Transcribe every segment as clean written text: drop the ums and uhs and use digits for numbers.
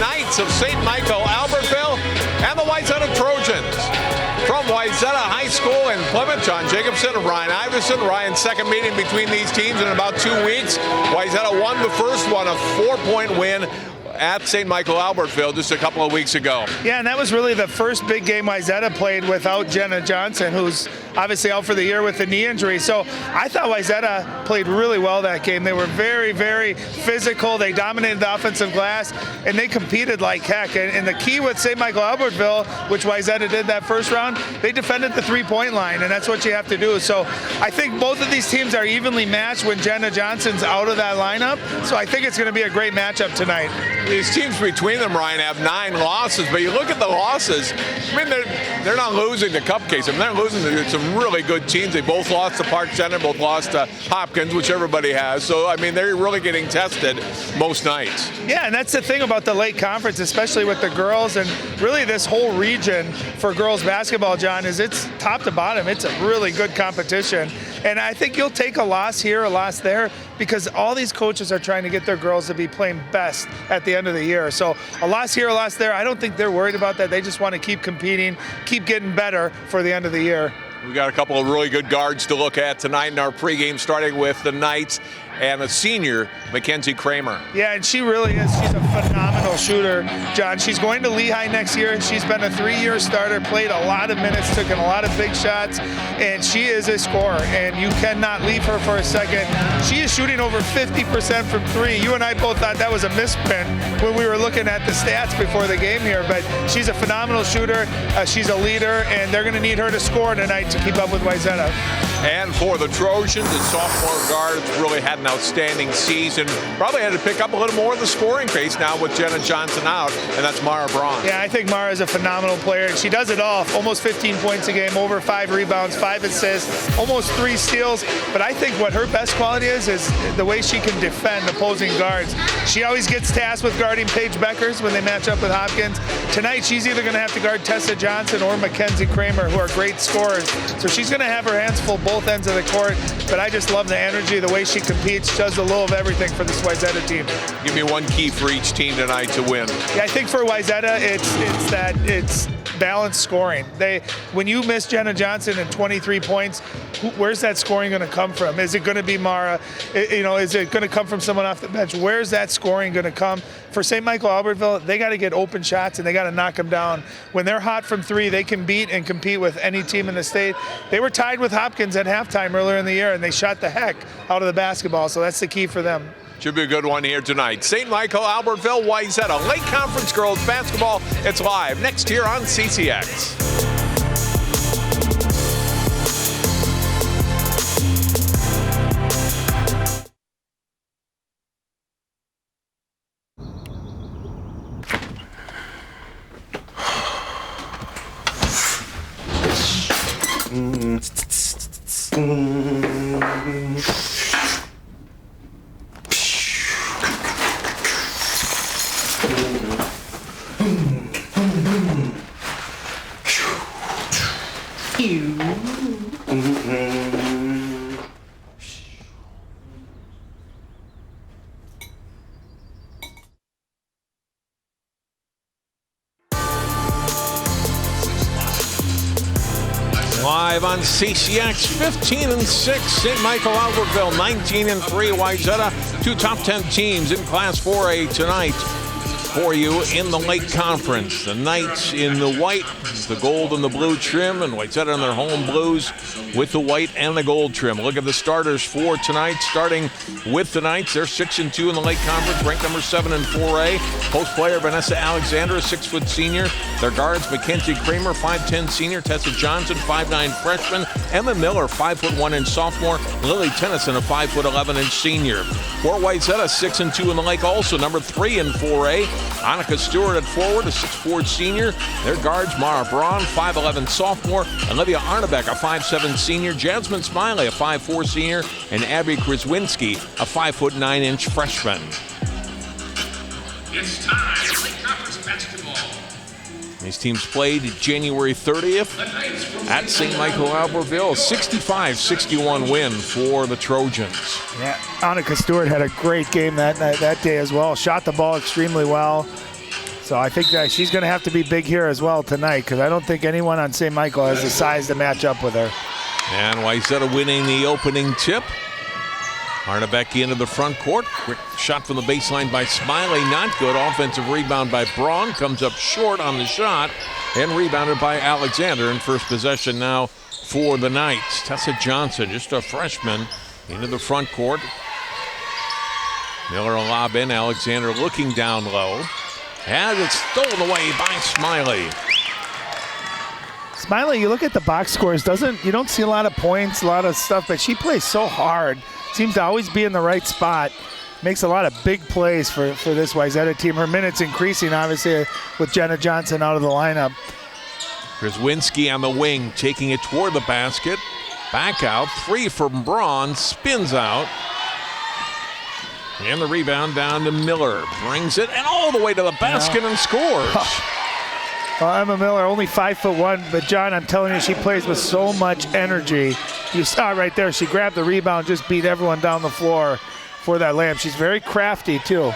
Knights of St. Michael-Albertville and the Wayzata Trojans. From Wayzata High School in Plymouth, John Jacobson and Ryan Iverson. Ryan's second meeting between these teams in about 2 weeks. Wayzata won the first one, a 4-point win at St. Michael-Albertville just a couple of weeks ago. Yeah, and that was really the first big game Wayzata played without Jenna Johnson, who's obviously out for the year with the knee injury. So I thought Wayzata played really well that game. They were very, very physical. They dominated the offensive glass, and they competed like heck. And the key with St. Michael-Albertville, which Wayzata did that first round, they defended the three-point line, and that's what you have to do. So I think both of these teams are evenly matched when Jenna Johnson's out of that lineup. So I think it's going to be a great matchup tonight. These teams between them, Ryan, have 9 losses, but you look at the losses, I mean, they're not losing to cupcakes. I mean, they're losing to some really good teams. They both lost to Park Center, both lost to Hopkins, which everybody has. So, I mean, they're really getting tested most nights. Yeah, and that's the thing about the Lake Conference, especially with the girls and really this whole region for girls basketball, John, is it's top to bottom. It's a really good competition. And I think you'll take a loss here, a loss there, because all these coaches are trying to get their girls to be playing best at the end of the year. So a loss here, a loss there, I don't think they're worried about that. They just want to keep competing, keep getting better for the end of the year. We got a couple of really good guards to look at tonight in our pregame, starting with the Knights and a senior, Mackenzie Kramer. Yeah, and she really is. She's a phenomenal shooter, John. She's going to Lehigh next year. She's been a 3-year starter, played a lot of minutes, took in a lot of big shots, and she is a scorer, and you cannot leave her for a second. She is shooting over 50% from 3. You and I both thought that was a misprint when we were looking at the stats before the game here, but she's a phenomenal shooter. She's a leader, and they're going to need her to score tonight to keep up with Wayzata. And for the Trojans, the sophomore guards really had an outstanding season. Probably had to pick up a little more of the scoring pace now with Jenna Johnson out, and that's Mara Braun. Yeah, I think Mara is a phenomenal player. She does it all. Almost 15 points a game, over 5 rebounds, 5 assists, almost 3 steals. But I think what her best quality is the way she can defend opposing guards. She always gets tasked with guarding Paige Beckers when they match up with Hopkins. Tonight, she's either going to have to guard Tessa Johnson or Mackenzie Kramer, who are great scorers. So she's going to have her hands full both ends of the court. But I just love the energy, the way she competes, does a little of everything for this Wayzata team. Give me one key for each team tonight to win. Yeah, I think for Wayzata, it's balanced scoring. When you miss Jenna Johnson and 23 points, where's that scoring going to come from? Is it going to be Mara? Is it going to come from someone off the bench? Where's that scoring going to come? For St. Michael-Albertville, they got to get open shots and they got to knock them down. When they're hot from 3, they can beat and compete with any team in the state. They were tied with Hopkins at halftime earlier in the year, and they shot the heck out of the basketball, so that's the key for them. Should be a good one here tonight. St. Michael-Albertville, Wayzata, Lake Conference Girls Basketball. It's live next year on CCX. Live on CCX, 15-6, St. Michael-Albertville, 19-3, Wayzata, 2 top 10 teams in Class 4A tonight for you in the Lake Conference. The Knights in the white, the gold and the blue trim, and Wayzata in their home blues with the white and the gold trim. Look at the starters for tonight, starting with the Knights. They're 6-2 in the Lake Conference, ranked number 7 in 4A. Post player Vanessa Alexander, a 6-foot senior. Their guards, Mackenzie Kramer, 5'10 senior. Tessa Johnson, 5'9 freshman. Emma Miller, 5'1" sophomore. Lily Tennyson, a 5'11" senior. For Wayzata, 6-2 in the Lake, also number 3 in 4A. Annika Stewart at forward, a 6'4 senior. Their guards, Mara Braun, 5'11 sophomore. Olivia Arnebeck, a 5'7 senior. Jasmine Smiley, a 5'4 senior. And Abby Kraswinski, a 5'9" freshman. It's time for Lake Conference basketball. These teams played January 30th at St. Michael-Albertville. 65-61 win for the Trojans. Yeah, Annika Stewart had a great game that day as well. Shot the ball extremely well. So I think that she's going to have to be big here as well tonight, because I don't think anyone on St. Michael has the size to match up with her. And Wayzata winning the opening tip. Arnebeck into the front court. Quick shot from the baseline by Smiley. Not good. Offensive rebound by Braun. Comes up short on the shot. And rebounded by Alexander. In first possession now for the Knights. Tessa Johnson, just a freshman, into the front court. Miller a lob in. Alexander looking down low. And it's stolen away by Smiley. Smiley, you look at the box scores, you don't see a lot of points, a lot of stuff, but she plays so hard. Seems to always be in the right spot. Makes a lot of big plays for this Wayzata team. Her minutes increasing, obviously, with Jenna Johnson out of the lineup. Kraswinski on the wing, taking it toward the basket. Back out, 3 from Braun, spins out. And the rebound down to Miller. Brings it and all the way to the basket and scores. Well, Emma Miller, only 5'1", but John, I'm telling you, she plays with so much energy. You saw right there, she grabbed the rebound, just beat everyone down the floor for that layup. She's very crafty, too.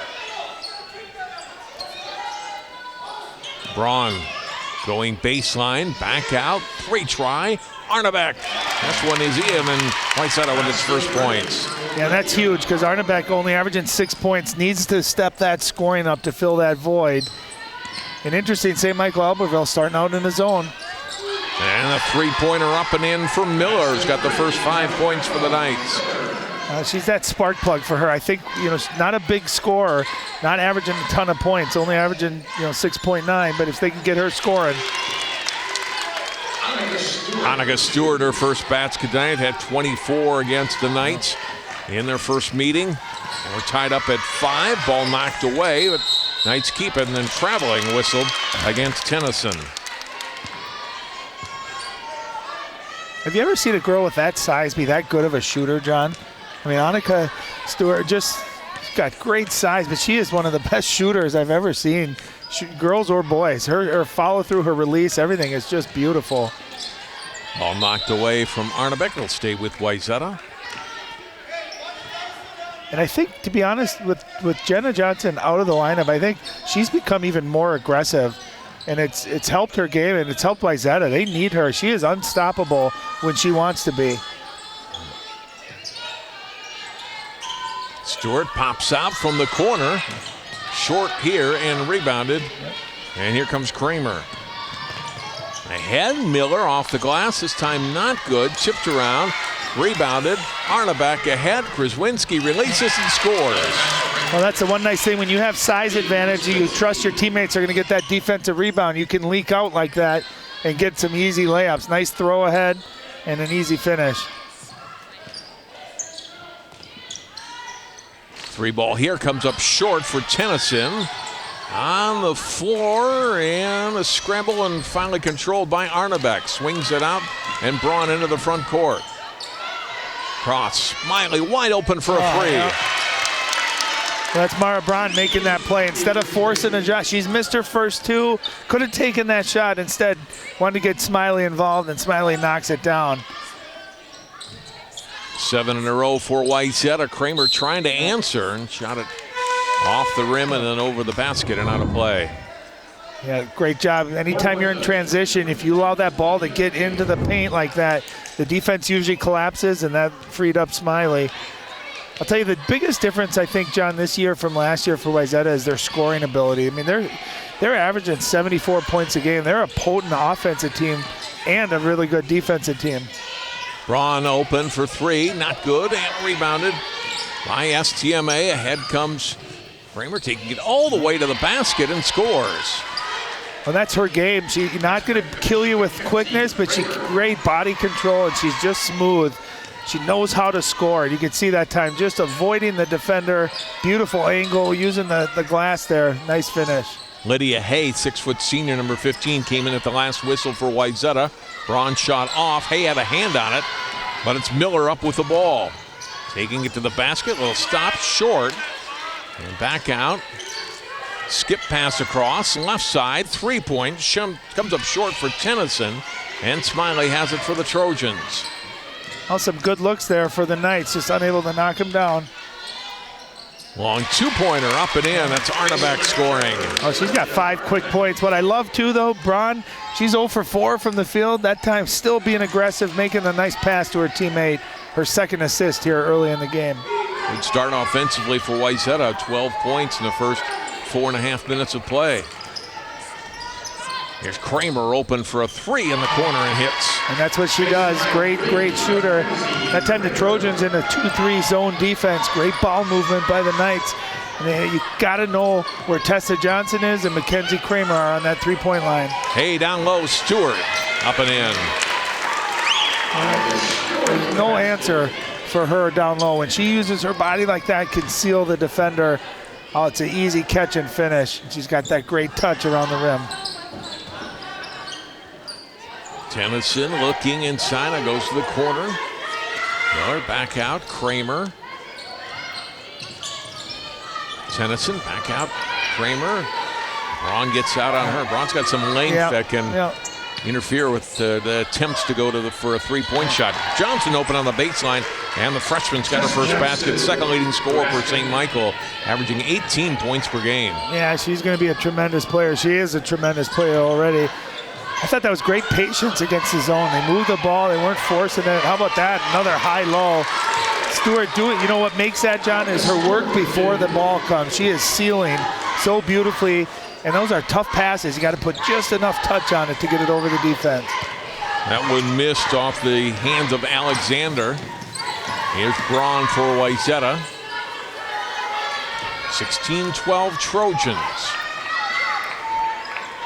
Braun going baseline, back out, 3-try. Arnebeck. This one is in, and Wayzata with its first points. Yeah, that's huge, because Arnebeck only averaging 6 points, needs to step that scoring up to fill that void. And interesting, St. Michael-Albertville starting out in the zone. And a 3-pointer up and in for Miller, who's got the first 5 points for the Knights. She's that spark plug for her. I think, she's not a big scorer, not averaging a ton of points, only averaging, 6.9, but if they can get her scoring. Annika Stewart, her first basket tonight, had 24 against the Knights in their first meeting. And we're tied up at 5, ball knocked away, but Knights keep it, and then traveling whistled against Tennyson. Have you ever seen a girl with that size be that good of a shooter, John? I mean, Annika Stewart just got great size, but she is one of the best shooters I've ever seen, girls or boys. Her follow through, her release, everything is just beautiful. Ball knocked away from Arnebeck. It'll stay with Wayzata. And I think, to be honest, with Jenna Johnson out of the lineup, I think she's become even more aggressive. And it's helped her game, and it's helped Wayzata. They need her. She is unstoppable when she wants to be. Stewart pops out from the corner. Short here and rebounded. And here comes Kramer. Ahead, Miller off the glass. This time not good. Chipped around. Rebounded. Arnebeck ahead. Kraswinski releases and scores. Well, that's the one nice thing. When you have size advantage, you trust your teammates are going to get that defensive rebound. You can leak out like that and get some easy layups. Nice throw ahead and an easy finish. 3 ball here comes up short for Tennyson. On the floor, and a scramble, and finally controlled by Arnebeck. Swings it out and Braun into the front court. Cross. Smiley wide open for a free. Yeah. Well, that's Mara Braun making that play. Instead of forcing a shot, she's missed her first 2. Could have taken that shot. Instead, wanted to get Smiley involved, and Smiley knocks it down. 7 in a row for Wayzata. Kramer trying to answer and shot it off the rim and then over the basket and out of play. Yeah, great job. Anytime you're in transition, if you allow that ball to get into the paint like that, the defense usually collapses, and that freed up Smiley. I'll tell you the biggest difference, I think, John, this year from last year for Wayzata is their scoring ability. I mean, they're averaging 74 points a game. They're a potent offensive team and a really good defensive team. Braun open for 3, not good, and rebounded by STMA. Ahead comes Kramer, taking it all the way to the basket and scores. Well, that's her game. She's not going to kill you with quickness, but she's great body control, and she's just smooth. She knows how to score. You can see that time just avoiding the defender. Beautiful angle, using the glass there. Nice finish. Lydia Hay, 6-foot senior, number 15, came in at the last whistle for Wayzata. Braun shot off. Hay had a hand on it, but it's Miller up with the ball. Taking it to the basket, little stop short. And back out. Skip pass across, left side, 3-point. Comes up short for Tennyson, and Smiley has it for the Trojans. Oh, some good looks there for the Knights, just unable to knock him down. Long two-pointer up and in. That's Arnebeck scoring. Oh, she's got 5 quick points. What I love, too, though, Braun, she's 0 for 4 from the field. That time still being aggressive, making a nice pass to her teammate. Her second assist here early in the game. Good start offensively for Wayzata. 12 points in the first 4.5 minutes of play. Here's Kramer open for a 3 in the corner and hits. And that's what she does. Great shooter. That time the Trojans in a 2-3 zone defense. Great ball movement by the Knights. And you got to know where Tessa Johnson is and Mackenzie Kramer are on that 3-point line. Hey, down low, Stewart up and in. There's no answer for her down low. When she uses her body like that, conceal the defender. Oh, it's an easy catch and finish. She's got that great touch around the rim. Tennyson looking inside, goes to the corner. Miller back out, Kramer. Tennyson back out, Kramer. Braun gets out on her. Braun's got some length that can interfere with the attempts to go to for a 3-point shot. Johnson open on the baseline, and the freshman's got her first basket. Second leading scorer for St. Michael, averaging 18 points per game. Yeah, she's going to be a tremendous player. She is a tremendous player already. I thought that was great patience against the zone. They moved the ball. They weren't forcing it. How about that? Another high-low. Stewart do it. You know what makes that, John, is her work before the ball comes. She is sealing so beautifully, and those are tough passes. You got to put just enough touch on it to get it over the defense. That one missed off the hands of Alexander. Here's Braun for Wayzata. 16-12 Trojans.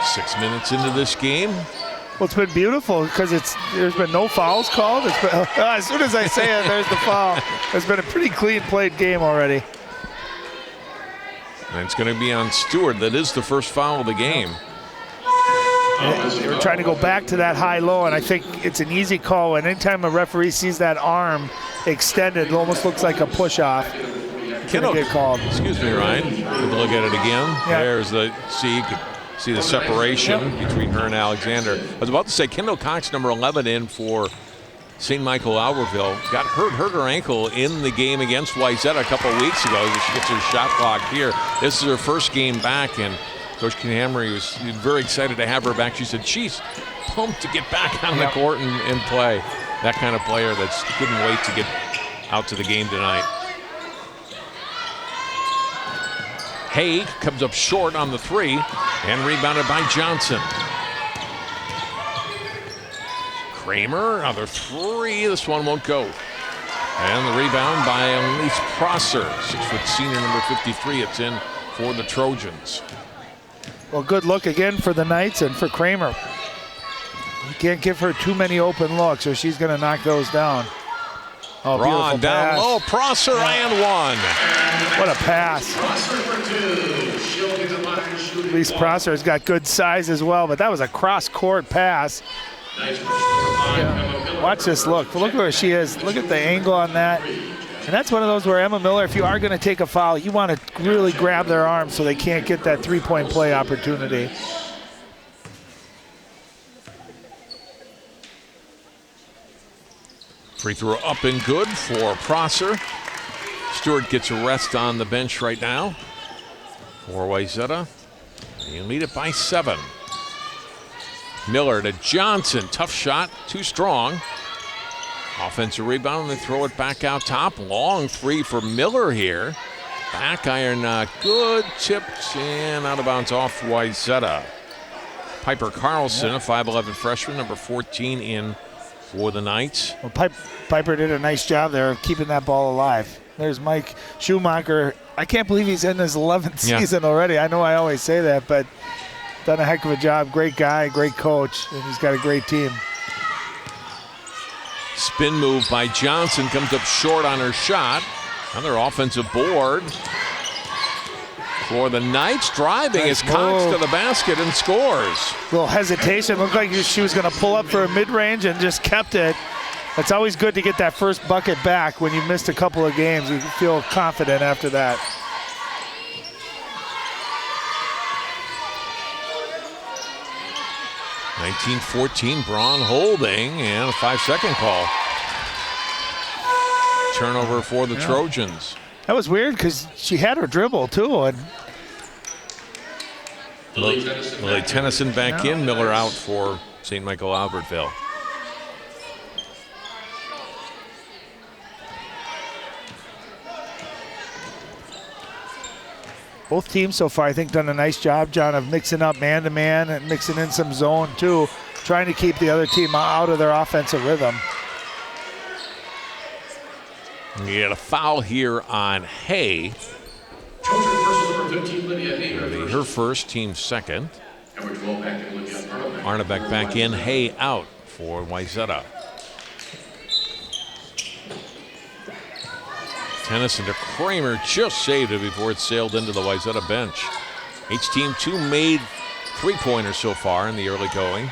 6 minutes into this game. Well, it's been beautiful because there's been no fouls called. It's been, as soon as I say it, there's the foul. It's been a pretty clean played game already. And it's going to be on Stewart. That is the first foul of the game. They were trying to go back to that high-low, and I think it's an easy call. And anytime a referee sees that arm extended, it almost looks like a push-off. Kendall get called. Excuse me, Ryan. Good to look at it again. Yeah. There's the see the separation between her and Alexander. I was about to say Kendall Cox, number 11, in for St. Michael-Albertville. Got hurt her ankle in the game against Wayzata a couple of weeks ago. She gets her shot clock here. This is her first game back, and Coach Kinhamry was very excited to have her back. She said she's pumped to get back on the court and play. That kind of player that couldn't wait to get out to the game tonight. Hay comes up short on the 3 and rebounded by Johnson. Kramer, another 3. This one won't go. And the rebound by Elise Prosser, 6-foot senior, number 53. It's in for the Trojans. Well, good look again for the Knights and for Kramer. You can't give her too many open looks or she's going to knock those down. Oh, Ron down low, Prosser and 1. What a pass. At least Prosser has got good size as well, but that was a cross-court pass. Watch this look. Look where she is. Look at the angle on that. And that's one of those where Emma Miller, if you are going to take a foul, you want to really grab their arm so they can't get that 3-point play opportunity. Free throw up and good for Prosser. Stewart gets a rest on the bench right now for Wayzata. You lead it by 7. Miller to Johnson. Tough shot, too strong. Offensive rebound, they throw it back out top. Long 3 for Miller here. Back iron not good. Tipped and out of bounds off Wayzata. Piper Carlson, a 5'11 freshman, number 14 in for the Knights. Well, Piper did a nice job there of keeping that ball alive. There's Mike Schumacher. I can't believe he's in his 11th season already. I know I always say that, but done a heck of a job. Great guy, great coach, and he's got a great team. Spin move by Johnson, comes up short on her shot. Another offensive board for the Knights. Driving is Cox to the basket and scores. Little hesitation. Looked like she was going to pull up for a mid-range and just kept it. It's always good to get that first bucket back when you've missed a couple of games. You feel confident after that. (19-14) Braun holding and a 5-second call. Turnover for the Trojans. That was weird because she had her dribble too. And Lily Tennyson back in, Miller out for St. Michael-Albertville. Both teams so far, I think, done a nice job, John, of mixing up man-to-man and mixing in some zone too, trying to keep the other team out of their offensive rhythm. You get a foul here on Hay. Her first, team second. Arnebeck back in, Hay out for Wayzata. Tennyson to Kramer, just saved it before it sailed into the Wayzata bench. Each team 2 made three-pointers so far in the early going.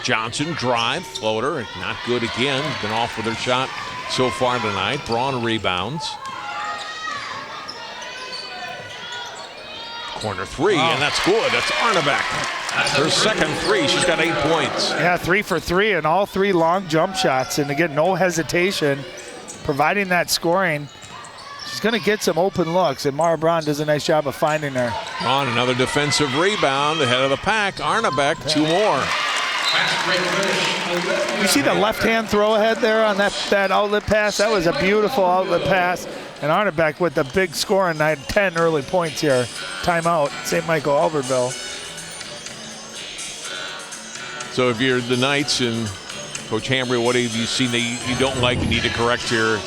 Johnson drive, floater, not good again. Been off with her shot so far tonight. Braun rebounds. Corner three, and that's good. That's Arnebeck. Her second three. She's got 8 points. Yeah, 3 for 3, and all 3 long jump shots. And again, no hesitation, providing that scoring. She's going to get some open looks, and Mara Braun does a nice job of finding her. On another defensive rebound, ahead of the pack. Arnebeck, 2 more. You see the left-hand throw ahead there on that outlet pass? That was a beautiful outlet pass. And Arnebeck with the big scoring night, 10 early points here. Timeout, St. Michael-Albertville. So if you're the Knights and Coach Hambry, what have you seen that you don't like and need to correct here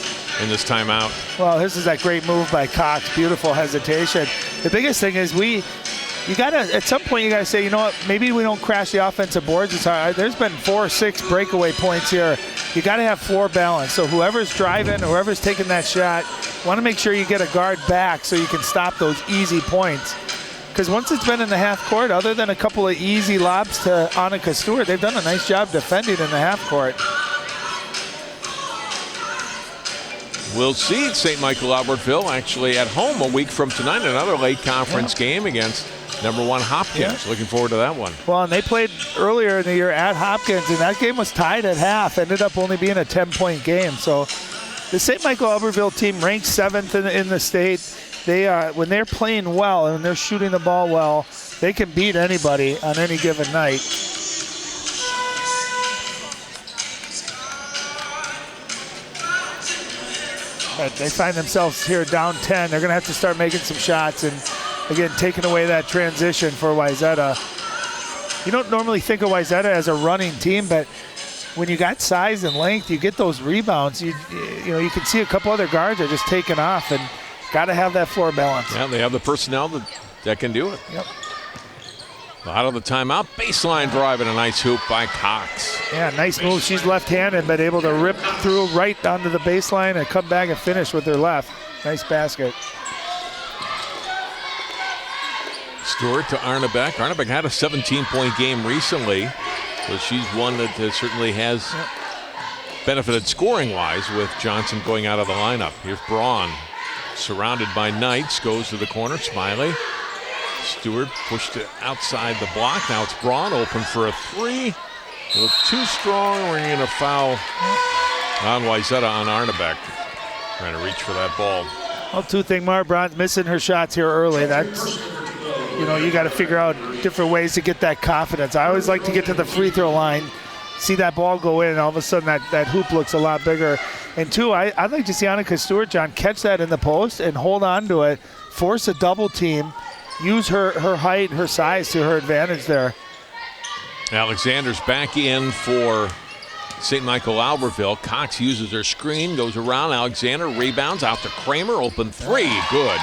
in this timeout? Well, this is that great move by Cox. Beautiful hesitation. The biggest thing is you got to, at some point, you got to say, you know what, maybe we don't crash the offensive boards. It's hard. There's been 4 or 6 breakaway points here. You got to have floor balance. So whoever's driving, whoever's taking that shot, want to make sure you get a guard back so you can stop those easy points. Because once it's been in the half court, other than a couple of easy lobs to Annika Stewart, they've done a nice job defending in the half court. We'll see St. Michael-Albertville actually at home a week from tonight, another late conference game against #1 Hopkins. Looking forward to that one. Well, and they played earlier in the year at Hopkins, and that game was tied at half. Ended up only being a 10-point game. So the St. Michael-Albertville team ranked 7th in the state. They when they're playing well and they're shooting the ball well, they can beat anybody on any given night. But they find themselves here down 10. They're going to have to start making some shots and, again, taking away that transition for Wayzata. You don't normally think of Wayzata as a running team, but when you got size and length, you get those rebounds. You know, you can see a couple other guards are just taking off, and got to have that floor balance. Yeah, they have the personnel that can do it. Yep. Out of the timeout, baseline drive and a nice hoop by Cox. Yeah, nice move. She's left-handed, but able to rip through right onto the baseline and come back and finish with her left. Nice basket. Stewart to Arnebeck. Arnebeck had a 17-point game recently, so she's one that certainly has benefited scoring-wise with Johnson going out of the lineup. Here's Braun, surrounded by Knights, goes to the corner. Smiley. Stewart pushed it outside the block. Now it's Braun open for a 3. A little too strong. We're going to foul on Wayzata on Arnebeck. Trying to reach for that ball. Well, two things, Mara Braun's missing her shots here early. That's, you know, you got to figure out different ways to get that confidence. I always like to get to the free throw line, see that ball go in, and all of a sudden that hoop looks a lot bigger. And two, I'd like to see Annika Stewart, John, catch that in the post and hold on to it, force a double team, use her height, her size to her advantage there. Alexander's back in for St. Michael-Albertville. Cox uses her screen, goes around. Alexander rebounds out to Kramer. Open 3. Good.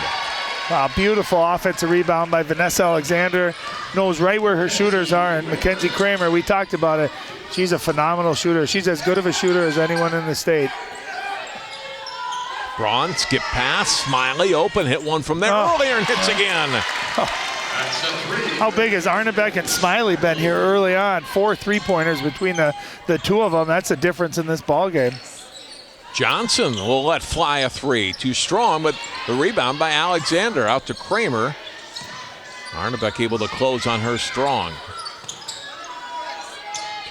Wow, beautiful offensive rebound by Vanessa Alexander. Knows right where her shooters are. And Mackenzie Kramer, we talked about it. She's a phenomenal shooter. She's as good of a shooter as anyone in the state. Braun, skip pass. Smiley open, hit one from there earlier and hits again. How big has Arnebeck and Smiley been here early on? 4 3-pointers between the two of them. That's the difference in this ball game. Johnson will let fly a 3. Too strong, but the rebound by Alexander out to Kramer. Arnebeck able to close on her strong.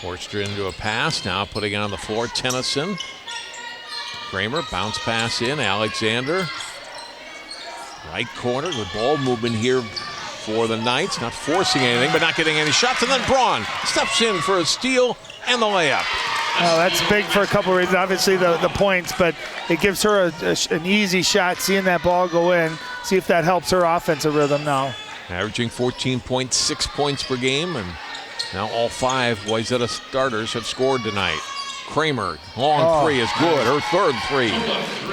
Forced her into a pass. Now putting it on the floor, Tennyson. Kramer, bounce pass in. Alexander Right corner, the ball movement here for the Knights. Not forcing anything, but not getting any shots. And then Braun steps in for a steal and the layup. Oh, that's big for a couple of reasons. Obviously the points, but it gives her an easy shot, seeing that ball go in. See if that helps her offensive rhythm now. Averaging 14.6 points per game, and now all 5 Wayzata starters have scored tonight. Kramer, long three is good, her third three.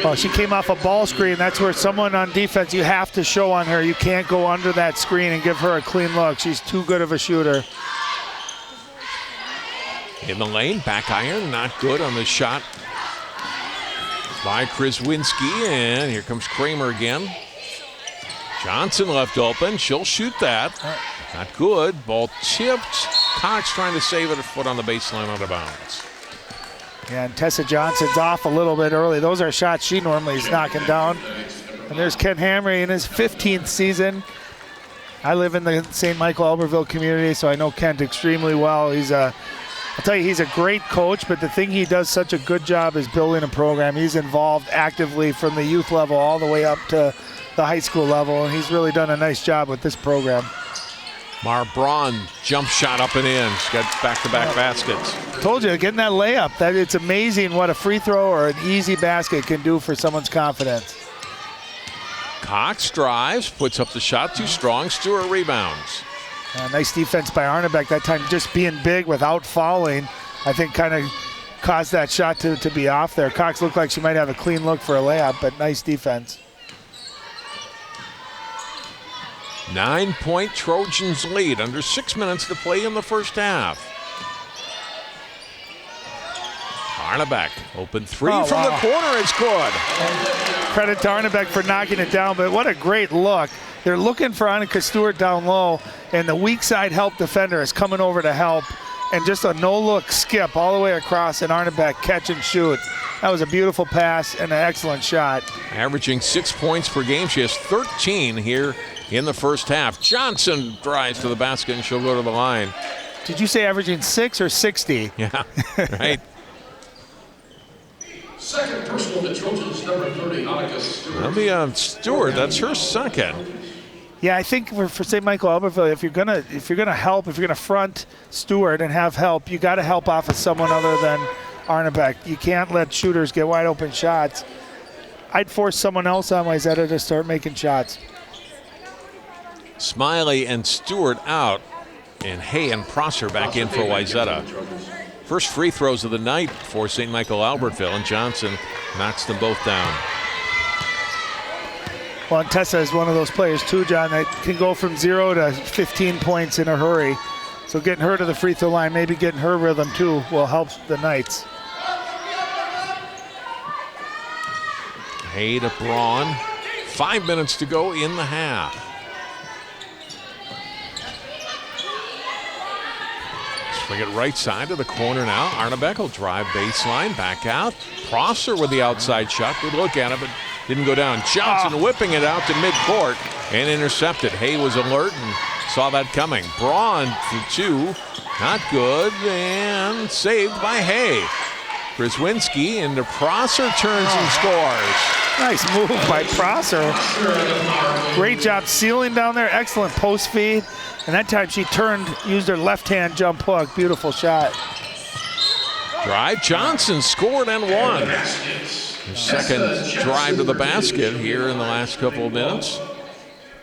Oh, she came off a ball screen. That's where someone on defense, you have to show on her. You can't go under that screen and give her a clean look. She's too good of a shooter. In the lane, back iron, not good on the shot by Krizwinski, and here comes Kramer again. Johnson left open, she'll shoot that. Not good, ball tipped. Cox trying to save it, a foot on the baseline, out of bounds. Yeah, and Tessa Johnson's off a little bit early. Those are shots she normally is knocking down. And there's Ken Hamry in his 15th season. I live in the St. Michael-Albertville community, so I know Kent extremely well. I'll tell you, he's a great coach, but the thing he does such a good job is building a program. He's involved actively from the youth level all the way up to the high school level, and he's really done a nice job with this program. Mar Braun jump shot up and in. She's got back-to-back baskets. Told you, getting that layup, that it's amazing what a free throw or an easy basket can do for someone's confidence. Cox drives, puts up the shot, too strong. Stewart rebounds. Nice defense by Arnebeck that time, just being big without fouling, I think kind of caused that shot to be off there. Cox looked like she might have a clean look for a layup, but nice defense. 9-point Trojans lead, under 6 minutes to play in the first half. Arnebeck, open three from the corner, it's good. Credit to Arnebeck for knocking it down, but what a great look. They're looking for Annika Stewart down low, and the weak side help defender is coming over to help, and just a no-look skip all the way across, and Arnebeck catch and shoot. That was a beautiful pass and an excellent shot. Averaging 6 points per game. She has 13 here in the first half. Johnson drives to the basket, and she'll go to the line. Did you say averaging 6 or 60? Yeah, right. Second personal, the Trojans, number 30, Annika Stewart. That'll be Stewart. That's her second. Yeah, I think for St. Michael-Albertville, if you're gonna front Stewart and have help, you got to help off of someone other than Arnebeck. You can't let shooters get wide open shots. I'd force someone else on Wayzata to start making shots. Smiley and Stewart out, and Hay and Prosser back in for Wayzata. First free throws of the night for St. Michael-Albertville, and Johnson knocks them both down. Well, and Tessa is one of those players too, John, that can go from 0 to 15 points in a hurry. So getting her to the free throw line, maybe getting her rhythm too, will help the Knights. Hay to Braun. 5 minutes to go in the half. Swing it right side to the corner now. Arnebeck will drive baseline, back out. Prosser with the outside shot. Good look at it, but didn't go down. Johnson whipping it out to midcourt and intercepted. Hay was alert and saw that coming. Braun for two. Not good, and saved by Hay. Krizwinski into Prosser, turns and scores. Nice move by Prosser. Great job sealing down there. Excellent post feed. And that time she turned, used her left-hand jump hook. Beautiful shot. Drive. Johnson scored and won. Her second drive to the basket here in the last couple of minutes.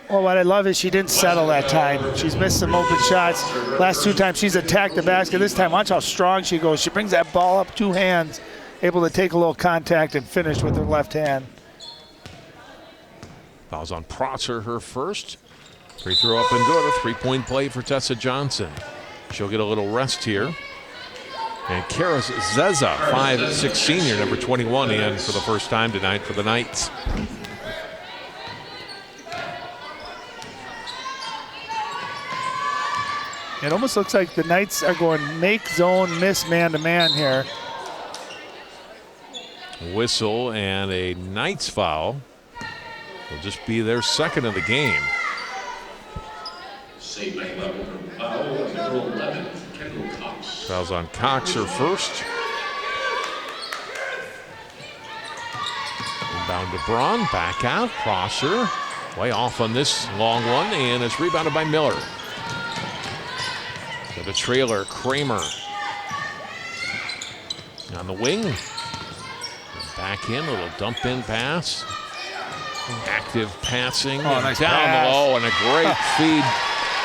Well, what I love is she didn't settle that time. She's missed some open shots. Last two times she's attacked the basket. This time, watch how strong she goes. She brings that ball up two hands, able to take a little contact and finish with her left hand. Fouls on Prosser, her first. Free throw up and good. A three-point play for Tessa Johnson. She'll get a little rest here. And Karis Zeza, 5'6" senior, number 21, in for the first time tonight for the Knights. It almost looks like the Knights are going make zone, miss man-to-man here. Whistle and a Knights foul. Will just be their second of the game. Fouls on Cox, her first. Inbound to Braun, back out. Prosser Way off on this long one, and it's rebounded by Miller. To the trailer, Kramer. On the wing. Back in, a little dump in pass. Active passing. Nice down pass. low, and a great feed.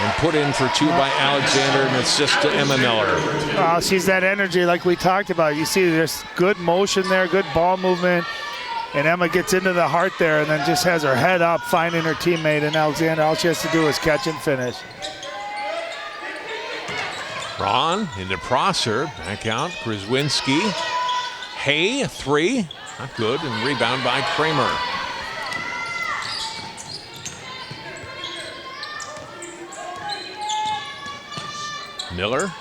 And put in for two by Alexander, and assist to Emma Miller. She's that energy like we talked about. You see there's good motion there, good ball movement. And Emma gets into the heart there and then just has her head up, finding her teammate. And Alexander, all she has to do is catch and finish. Braun into Prosser, back out, Krzyzewski. Hay, a three, not good, and rebound by Kramer. Miller.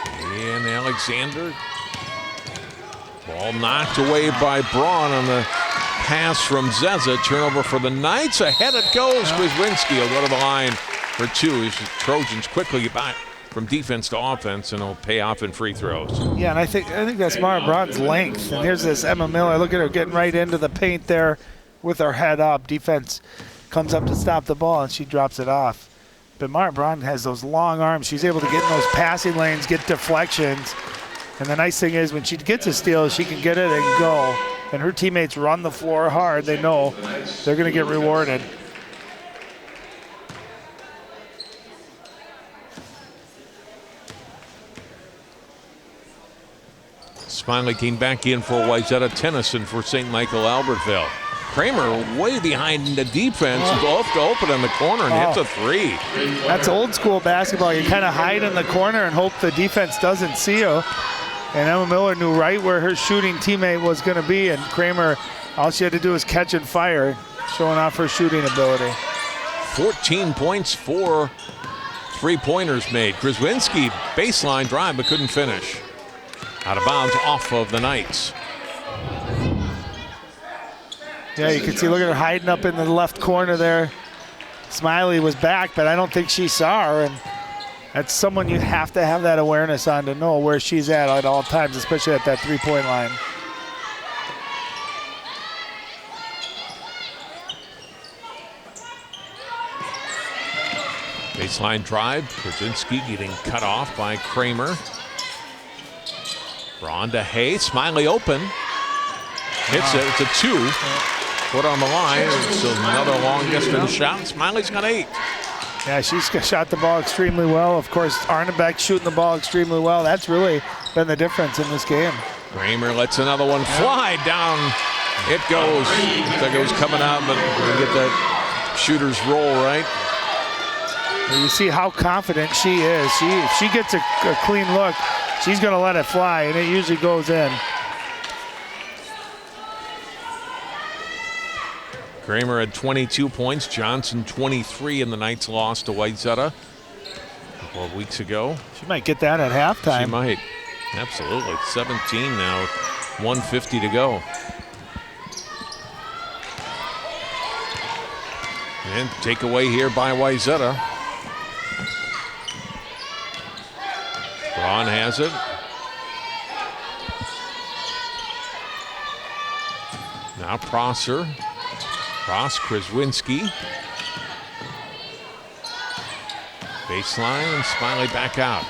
And Alexander. Ball knocked away by Braun on the pass from Zeza. Turnover for the Knights. Ahead it goes. Krzyzewski will go to the line for two as the Trojans quickly get back from defense to offense, and it'll pay off in free throws. Yeah, and I think that's Mara Braun's length. And here's this Emma Miller. Look at her getting right into the paint there with her head up. Defense comes up to stop the ball, and she drops it off. But Mara Braun has those long arms. She's able to get in those passing lanes, get deflections. And the nice thing is when she gets a steal, she can get it and go. And her teammates run the floor hard. They know they're going to get rewarded. Smiley came back in for Wayzata. Tennyson for St. Michael-Albertville. Kramer way behind the defense, left to open in the corner and hits a three. That's old school basketball. You kind of hide in the corner and hope the defense doesn't see you. And Emma Miller knew right where her shooting teammate was going to be, and Kramer, all she had to do was catch and fire, showing off her shooting ability. 14 points, 4 three-pointers made. Krzyzewski baseline drive but couldn't finish. Out of bounds off of the Knights. Yeah, you can see, look at her hiding up in the left corner there. Smiley was back, but I don't think she saw her, and that's someone you have to have that awareness on to know where she's at all times, especially at that three-point line. Baseline drive, Krzyzewski getting cut off by Kramer. Braun to Hay, Smiley open. Hits it, it's a two. Put on the line, it's another long distance shot. Smiley's got 8. Yeah, she's shot the ball extremely well. Of course, Arnebeck shooting the ball extremely well. That's really been the difference in this game. Kramer lets another one fly down. It goes. Looks like it was coming out, but we get that shooter's roll right. You see how confident she is. If she gets a clean look, she's going to let it fly, and it usually goes in. Kramer had 22 points. Johnson 23 in the Knights' loss to Wayzata a couple of weeks ago. She might get that at halftime. She might. Absolutely. 17 now with 1:50 to go. And takeaway here by Wayzata. Braun has it. Now Prosser. Cross, Krzyzewski. Baseline, and Smiley back out.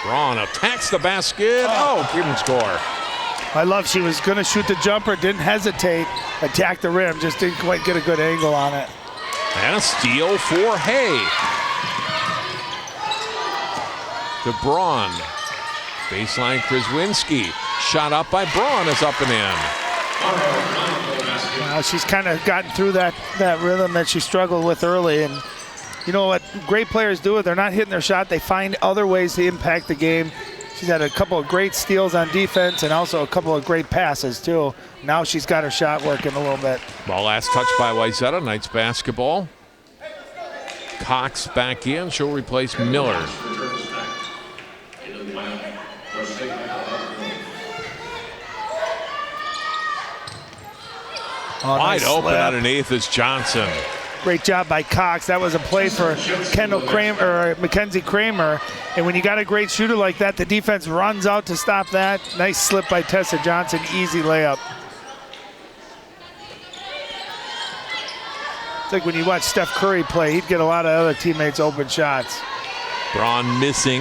Braun attacks the basket. Oh, didn't score. I love she was going to shoot the jumper, didn't hesitate, attacked the rim, just didn't quite get a good angle on it. And a steal for Hay. To Braun. Baseline, Krzyzewski. Shot up by Braun is up and in. She's kind of gotten through that rhythm that she struggled with early. And you know what great players do? They're not hitting their shot. They find other ways to impact the game. She's had a couple of great steals on defense and also a couple of great passes, too. Now she's got her shot working a little bit. Ball last touched by Wayzata. Knights basketball. Cox back in. She'll replace Miller. Wide nice open slip. underneath is Johnson. Great job by Cox. That was a play for Mackenzie Kramer. And when you got a great shooter like that, the defense runs out to stop that. Nice slip by Tessa Johnson. Easy layup. It's like when you watch Steph Curry play, he'd get a lot of other teammates open shots. Braun missing.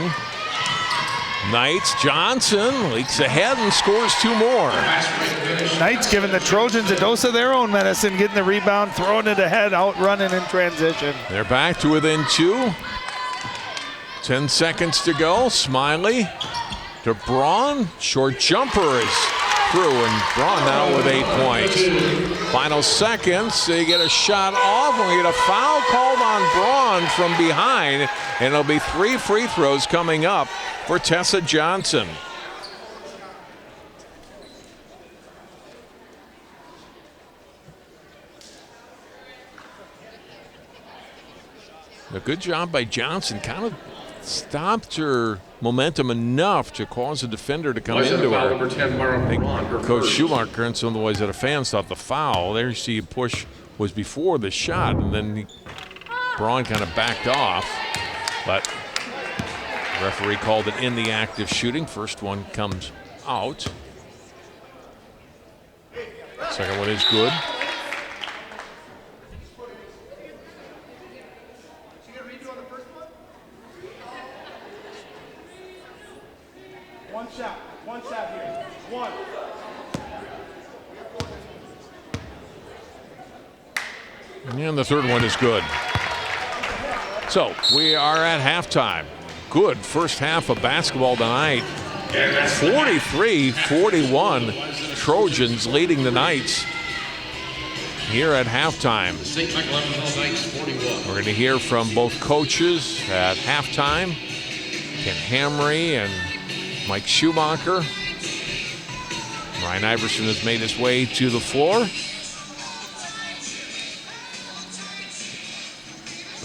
Knights, Johnson leaks ahead and scores 2 more. Knights giving the Trojans a dose of their own medicine, getting the rebound, throwing it ahead, out running in transition. They're back to within 2. 10 seconds to go. Smiley to Braun. Short jumper is through, and Braun now with 8 points. Final seconds, they get a shot off, and we get a foul called on Braun from behind, and it'll be 3 free throws coming up for Tessa Johnson. A good job by Johnson, kind of stopped her momentum enough to cause the defender to come into her. Number 10, I think Coach Schumacher and some of the Wayzata fans thought the foul. There you see a push was before the shot, and then Braun kind of backed off. But the referee called it in the act of shooting. First one comes out. Second one is good. One shot here. One. And the third one is good. So we are at halftime. Good first half of basketball tonight. 43-41. Trojans leading the Knights here at halftime. St. Michael-Albertville Knights 41. We're going to hear from both coaches at halftime. Ken Hamry and Mike Schumacher. Ryan Iverson has made his way to the floor.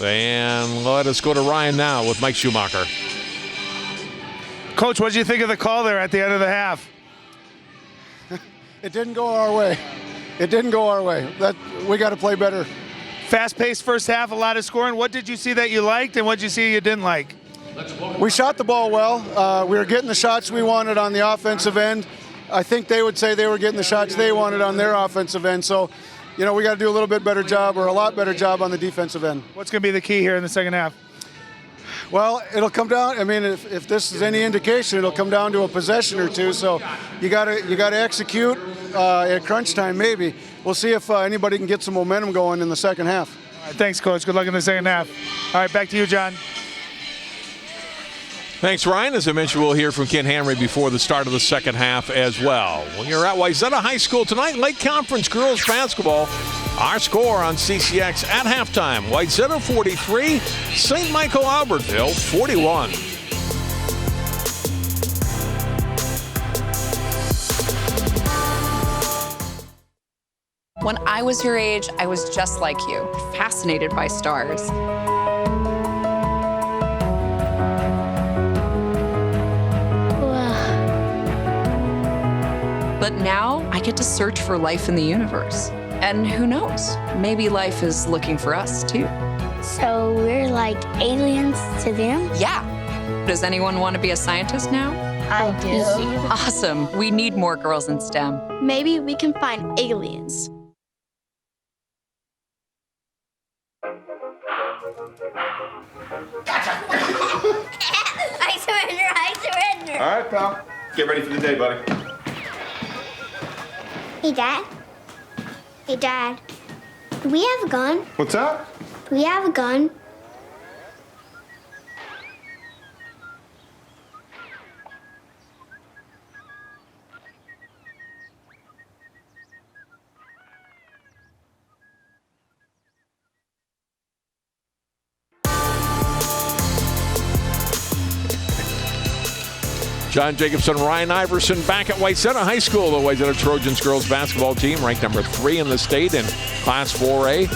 And let us go to Ryan now with Mike Schumacher. Coach, what did you think of the call there at the end of the half? It didn't go our way. It didn't go our way. We got to play better. Fast-paced first half, a lot of scoring. What did you see that you liked, and what did you see you didn't like? We shot the ball well. We were getting the shots we wanted on the offensive end. I think they would say they were getting the shots they wanted on their offensive end. So, you know, we got to do a little bit better job, or a lot better job on the defensive end. What's going to be the key here in the second half? Well, it'll come down. I mean, if this is any indication, it'll come down to a possession or two. So you got to execute at crunch time. Maybe we'll see if anybody can get some momentum going in the second half. All right, thanks, Coach. Good luck in the second half. All right, back to you, John. Thanks, Ryan. As I mentioned, we'll hear from Ken Hamry before the start of the second half as well. When you're at Wayzata High School tonight, Lake Conference girls basketball. Our score on CCX at halftime: Wayzata 43, St. Michael-Albertville 41. When I was your age, I was just like you, fascinated by stars. But now I get to search for life in the universe. And who knows, maybe life is looking for us too. So we're like aliens to them? Yeah. Does anyone want to be a scientist now? I do. Awesome. We need more girls in STEM. Maybe we can find aliens. I surrender. All right, pal. Get ready for the day, buddy. Hey, Dad. Hey, Dad. Do we have a gun? What's that? Do we have a gun? John Jacobson, Ryan Iverson back at Wayzata High School. The Wayzata Trojans girls basketball team ranked number 3 in the state in Class 4A.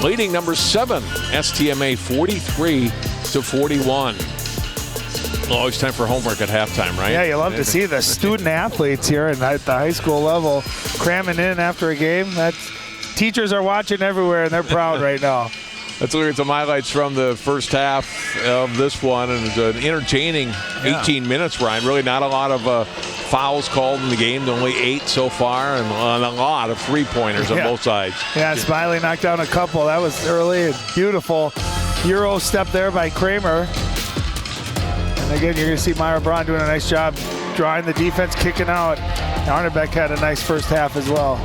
Leading number 7, STMA 43-41. Oh, it's time for homework at halftime, right? Yeah, you love to see the student athletes here at the high school level cramming in after a game. Teachers are watching everywhere, and they're proud right now. Let's look at some highlights from the first half of this one. And it's an entertaining 18 minutes, Ryan. Really not a lot of fouls called in the game. Only 8 so far, and a lot of three-pointers on both sides. Yeah, Smiley knocked down a couple. That was early and beautiful. Euro step there by Kramer. And again, you're going to see Myra Braun doing a nice job drawing the defense, kicking out. Arnebeck had a nice first half as well.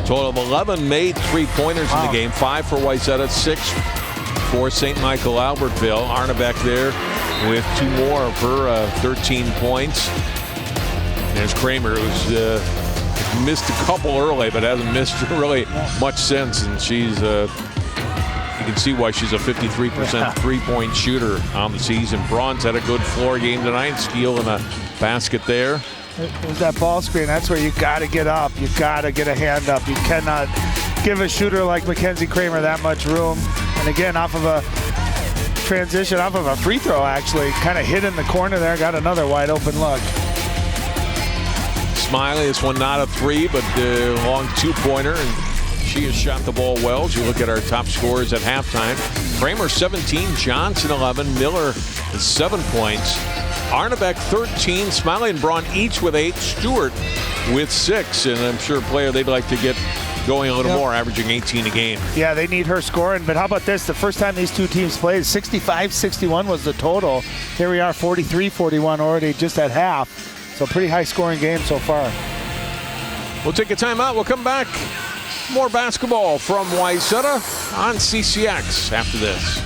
Total of 11 made three-pointers in the game. 5 for Wayzata, 6 for St. Michael-Albertville. Arnebeck there with 2 more of her 13 points. There's Kramer, who's missed a couple early, but hasn't missed really much since. And she's, you can see why she's a 53% three-point shooter on the season. Braun's had a good floor game tonight, steal in a basket there. There's that ball screen. That's where you got to get up. You got to get a hand up. You cannot give a shooter like Mackenzie Kramer that much room. And again, off of a transition, off of a free throw, actually, kind of hit in the corner there. Got another wide open look. Smiley, this one not a 3, but a long 2-pointer, and she has shot the ball well. As you look at our top scorers at halftime, Kramer 17, Johnson 11, Miller 7 points. Arnebeck 13, Smiley and Braun each with 8, Stewart with 6, and I'm sure a player they'd like to get going a little more, averaging 18 a game. Yeah, they need her scoring, but how about this? The first time these two teams played, 65-61 was the total. Here we are, 43-41 already just at half, so pretty high scoring game so far. We'll take a timeout. We'll come back. More basketball from Wayzata on CCX after this.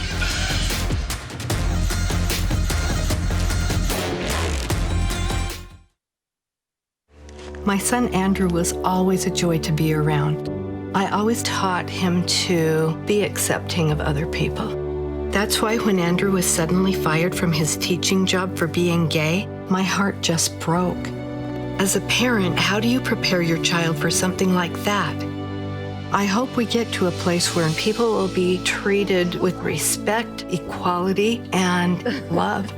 My son Andrew was always a joy to be around. I always taught him to be accepting of other people. That's why when Andrew was suddenly fired from his teaching job for being gay, my heart just broke. As a parent, how do you prepare your child for something like that? I hope we get to a place where people will be treated with respect, equality, and love.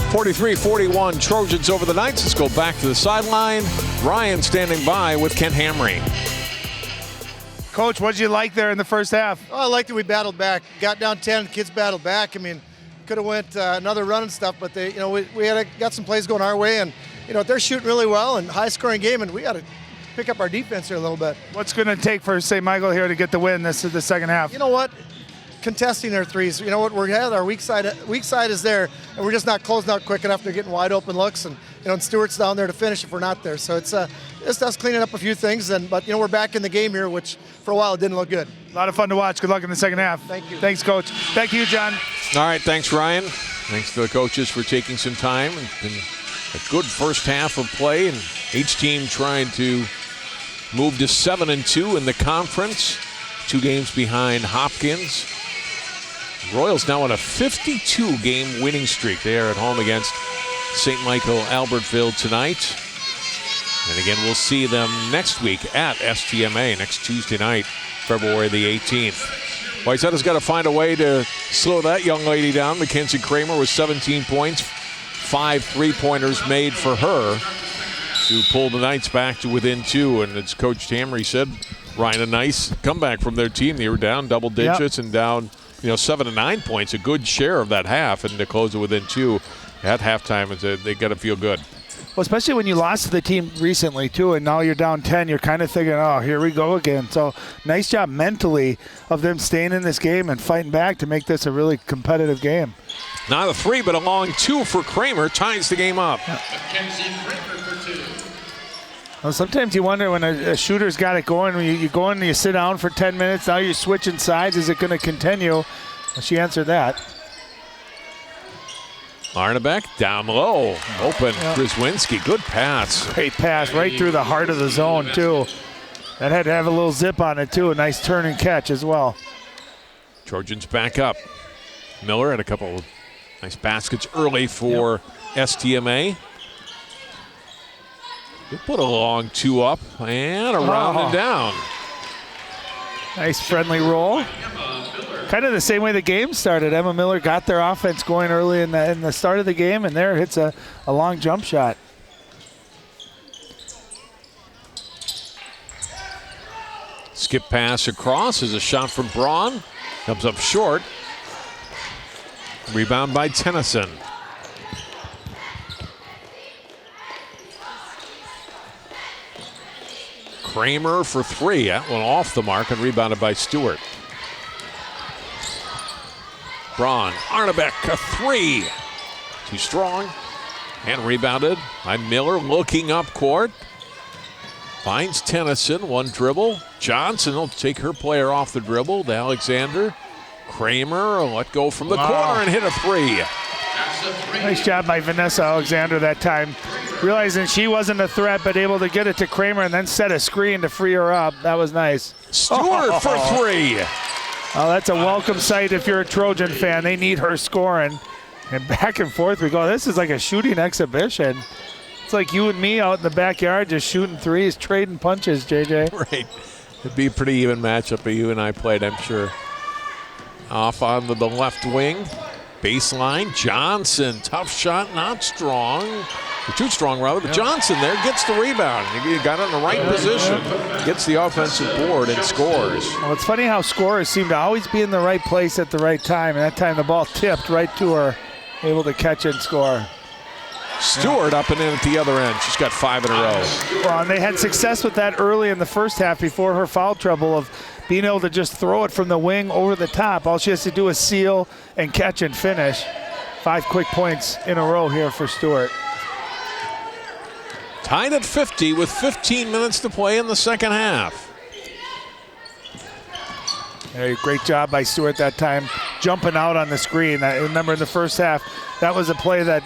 43-41 Trojans over the Knights. Let's go back to the sideline. Ryan standing by with Kent Hamry. Coach, what did you like there in the first half? Oh, I liked that we battled back. Got down 10, kids battled back. I mean, could have went another run and stuff, but they, we got some plays going our way, and they're shooting really well and high-scoring game, and we got to pick up our defense here a little bit. What's going to take for St. Michael here to get the win this is the second half? You know what? Contesting their threes. You know what? We're at our weak side is there, and we're just not closing out quick enough. They're getting wide open looks, and and Stewart's down there to finish if we're not there. So it's just us cleaning up a few things, but we're back in the game here, which for a while it didn't look good. A lot of fun to watch. Good luck in the second half. Thank you. Thanks, Coach. Thank you, John. All right, thanks, Ryan. Thanks to the coaches for taking some time. It's been a good first half of play, and each team trying to move to 7-2 in the conference. 2 games behind Hopkins. Royals now on a 52-game winning streak. They are at home against St. Michael-Albertville tonight. And again, we'll see them next week at STMA next Tuesday night, February the 18th. Wayzata's got to find a way to slow that young lady down. Mackenzie Kramer with 17 points, 5 3-pointers made for her to pull the Knights back to within 2. And as Coach Hamry said, Ryan, a nice comeback from their team. They were down double digits and down 7 to 9 points, a good share of that half, and to close it within 2 at halftime, they got to feel good. Well, especially when you lost to the team recently, too, and now you're down 10, you're kind of thinking, oh, here we go again. So nice job mentally of them staying in this game and fighting back to make this a really competitive game. Not a 3, but a long 2 for Kramer, ties the game up. Well, sometimes you wonder when a shooter's got it going, when you go in and you sit down for 10 minutes, now you're switching sides. Is it going to continue? Well, she answered that. Arnebeck down low. Open. Grzywinski. Good pass. Great pass right through the heart of the zone, too. That had to have a little zip on it, too. A nice turn and catch as well. Trojans back up. Miller had a couple of nice baskets early for STMA. They put a long 2 up and around and down. Nice friendly roll. Kind of the same way the game started. Emma Miller got their offense going early in the start of the game, and there hits a long jump shot. Skip pass across is a shot from Braun. Comes up short. Rebound by Tennyson. Kramer for three. That one off the mark and rebounded by Stewart. Braun, Arnebeck, a three. Too strong. And rebounded by Miller, looking up court. Finds Tennyson, one dribble. Johnson will take her player off the dribble to Alexander. Kramer let go from the corner and hit a three. Nice job by Vanessa Alexander that time. Realizing she wasn't a threat, but able to get it to Kramer and then set a screen to free her up. That was nice. Stewart for three. Oh, that's a welcome sight if you're a Trojan fan. They need her scoring. And back and forth we go. This is like a shooting exhibition. It's like you and me out in the backyard just shooting threes, trading punches, JJ. Right. It'd be a pretty even matchup if you and I played, I'm sure. Off onto the left wing. Baseline. Johnson. Tough shot, not strong. Or too strong, rather. But Johnson there gets the rebound. He got it in the right position. Gets the offensive board and scores. Well, it's funny how scorers seem to always be in the right place at the right time. And that time the ball tipped right to her. Able to catch and score. Stewart up and in at the other end. She's got 5 in a row. Well, and they had success with that early in the first half before her foul trouble of being able to just throw it from the wing over the top. All she has to do is seal and catch and finish. 5 quick points in a row here for Stewart. Tied at 50 with 15 minutes to play in the second half. Hey, great job by Stewart that time, jumping out on the screen. I remember in the first half, that was a play that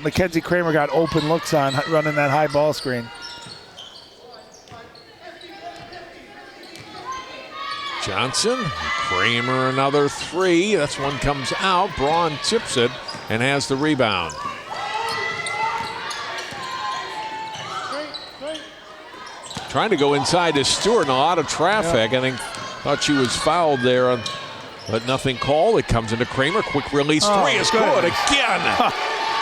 Mackenzie Kramer got open looks on, running that high ball screen. Johnson, Kramer another three. That's one comes out. Braun tips it and has the rebound. Trying to go inside to Stewart and a lot of traffic. I think thought she was fouled there, but nothing called. It comes into Kramer. Quick release three is good again.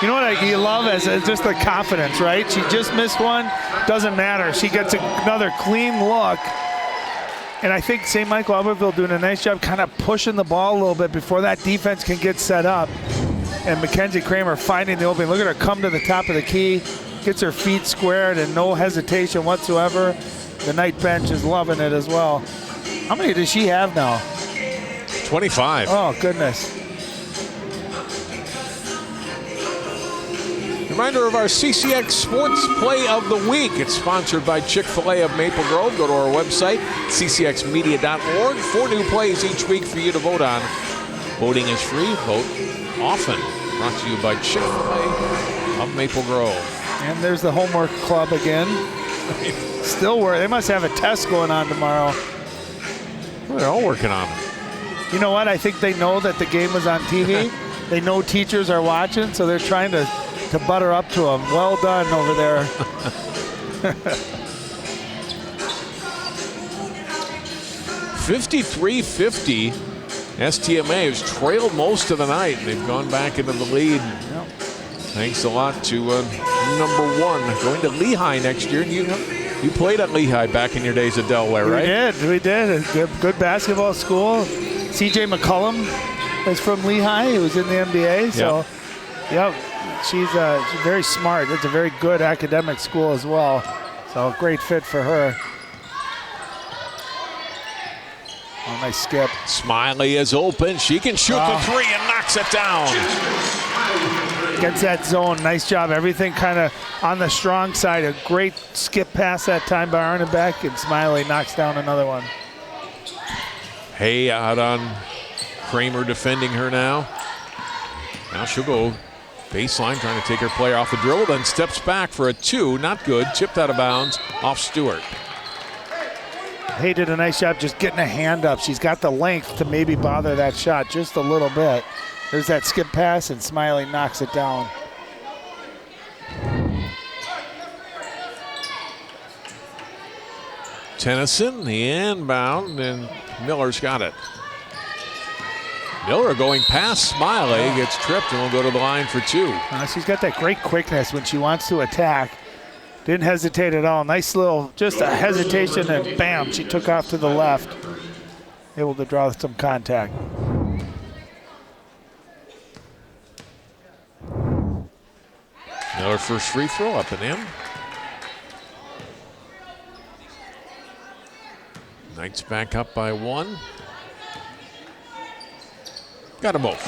You know what you love is just the confidence, right? She just missed one. Doesn't matter. She gets another clean look. And I think St. Michael-Albertville doing a nice job kind of pushing the ball a little bit before that defense can get set up. And Mackenzie Kramer finding the opening. Look at her come to the top of the key. Gets her feet squared and no hesitation whatsoever. The night bench is loving it as well. How many does she have now? 25. Oh, goodness. Reminder of our CCX Sports Play of the Week. It's sponsored by Chick-fil-A of Maple Grove. Go to our website, ccxmedia.org. 4 new plays each week for you to vote on. Voting is free. Vote often. Brought to you by Chick-fil-A of Maple Grove. And there's the homework club again. Still work. They must have a test going on tomorrow. Well, they're all working on it. You know what? I think they know that the game was on TV. They know teachers are watching, so they're trying to butter up to them. Well done over there. 53-50. STMA has trailed most of the night. They've gone back into the lead. Yep. Thanks a lot to number 1 going to Lehigh next year. You played at Lehigh back in your days at Delaware, right? We did. A good basketball school. CJ McCullum is from Lehigh. He was in the NBA. So, yep. She's very smart. It's a very good academic school as well. So great fit for her. Oh, nice skip. Smiley is open. She can shoot the three and knocks it down. Gets that zone. Nice job. Everything kind of on the strong side. A great skip pass that time by Arnebeck, and Smiley knocks down another one. Hay out on Kramer defending her now. Now she'll go baseline, trying to take her player off the dribble, then steps back for a 2. Not good. Tipped out of bounds off Stewart. Hay did a nice job just getting a hand up. She's got the length to maybe bother that shot just a little bit. There's that skip pass, and Smiley knocks it down. Tennyson, the inbound, and Miller's got it. Miller going past Smiley, gets tripped, and will go to the line for 2. She's got that great quickness when she wants to attack. Didn't hesitate at all. Nice little, just a hesitation, and bam, she took off to the left. Able to draw some contact. Miller first free throw up and in. Knights back up by 1. Got them both.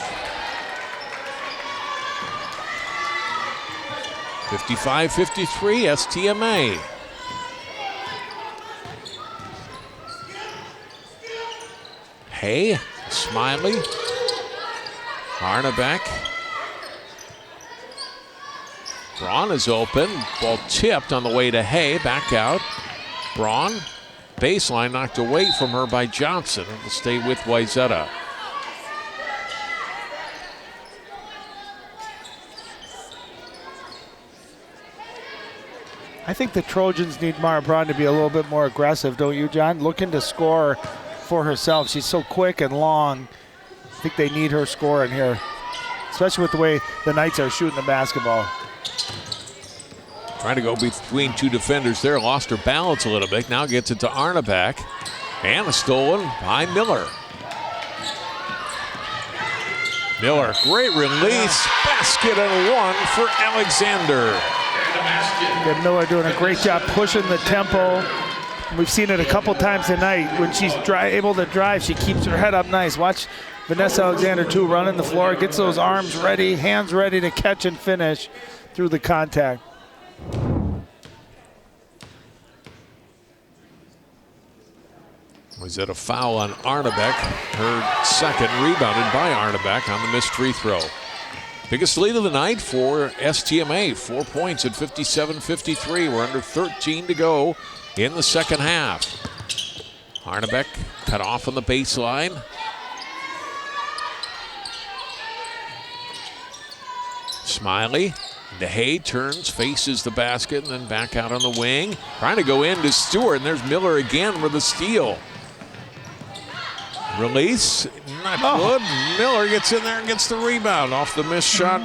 55-53 STMA. Hay, Smiley, Arnebeck. Braun is open. Ball tipped on the way to Hay. Back out. Braun. Baseline knocked away from her by Johnson. It will stay with Wayzata. I think the Trojans need Mara Braun to be a little bit more aggressive, don't you, John? Looking to score for herself. She's so quick and long. I think they need her scoring here, especially with the way the Knights are shooting the basketball. Trying to go between 2 defenders there. Lost her balance a little bit. Now gets it to Arnebeck. And a stolen by Miller. Miller, great release. Basket and 1 for Alexander. And Miller doing a great job pushing the tempo. We've seen it a couple times tonight. When she's able to drive, she keeps her head up nice. Watch Vanessa Alexander, too, running the floor. Gets those arms ready, hands ready to catch and finish through the contact. Was it a foul on Arnebeck? Her second, rebounded by Arnebeck on the missed free throw. Biggest lead of the night for STMA, 4 points at 57-53. We're under 13 to go in the second half. Arnebeck cut off on the baseline. Smiley. DeHay turns, faces the basket, and then back out on the wing. Trying to go in to Stewart, and there's Miller again with a steal. Release, not good. Miller gets in there and gets the rebound off the missed shot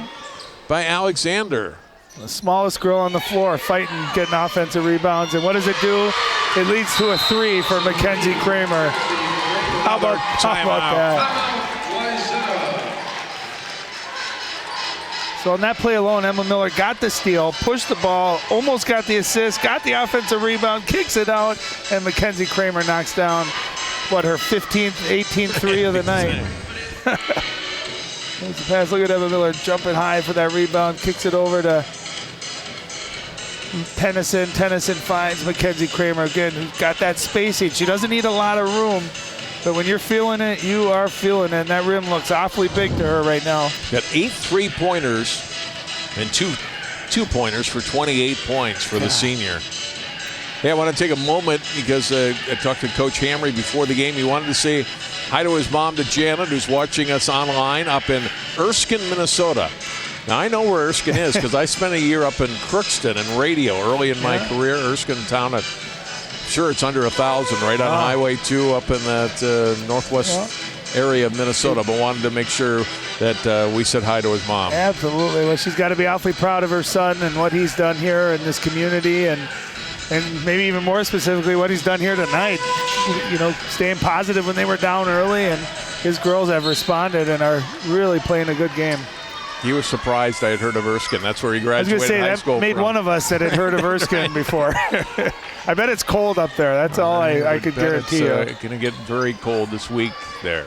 by Alexander. The smallest girl on the floor fighting, getting offensive rebounds. And what does it do? It leads to a 3 for Mackenzie Kramer. How about that? So on that play alone, Emma Miller got the steal, pushed the ball, almost got the assist, got the offensive rebound, kicks it out, and Mackenzie Kramer knocks down, her 15th, 18th 3 of the night. There's the pass. Look at Emma Miller jumping high for that rebound, kicks it over to Tennyson. Tennyson finds Mackenzie Kramer again, who's got that spacing. She doesn't need a lot of room, but when you're feeling it, you are feeling it. And that rim looks awfully big to her right now. Got 8 3-pointers and 2 2-pointers for 28 points for the senior. Hey, I want to take a moment because I talked to Coach Hamry before the game. He wanted to say hi to his mom, to Janet, who's watching us online up in Erskine, Minnesota. Now, I know where Erskine is because I spent a year up in Crookston in radio early in my career. Erskine town, sure it's under 1,000, right on Highway 2 up in that northwest area of Minnesota, but wanted to make sure that we said hi to his mom. Absolutely. Well, she's got to be awfully proud of her son and what he's done here in this community, and maybe even more specifically what he's done here tonight. You know, staying positive when they were down early, and his girls have responded and are really playing a good game. He was surprised I had heard of Erskine. That's where he graduated high school. That made one of us that had heard of Erskine before. I bet it's cold up there. That's all I could guarantee you. It's going to get very cold this week there.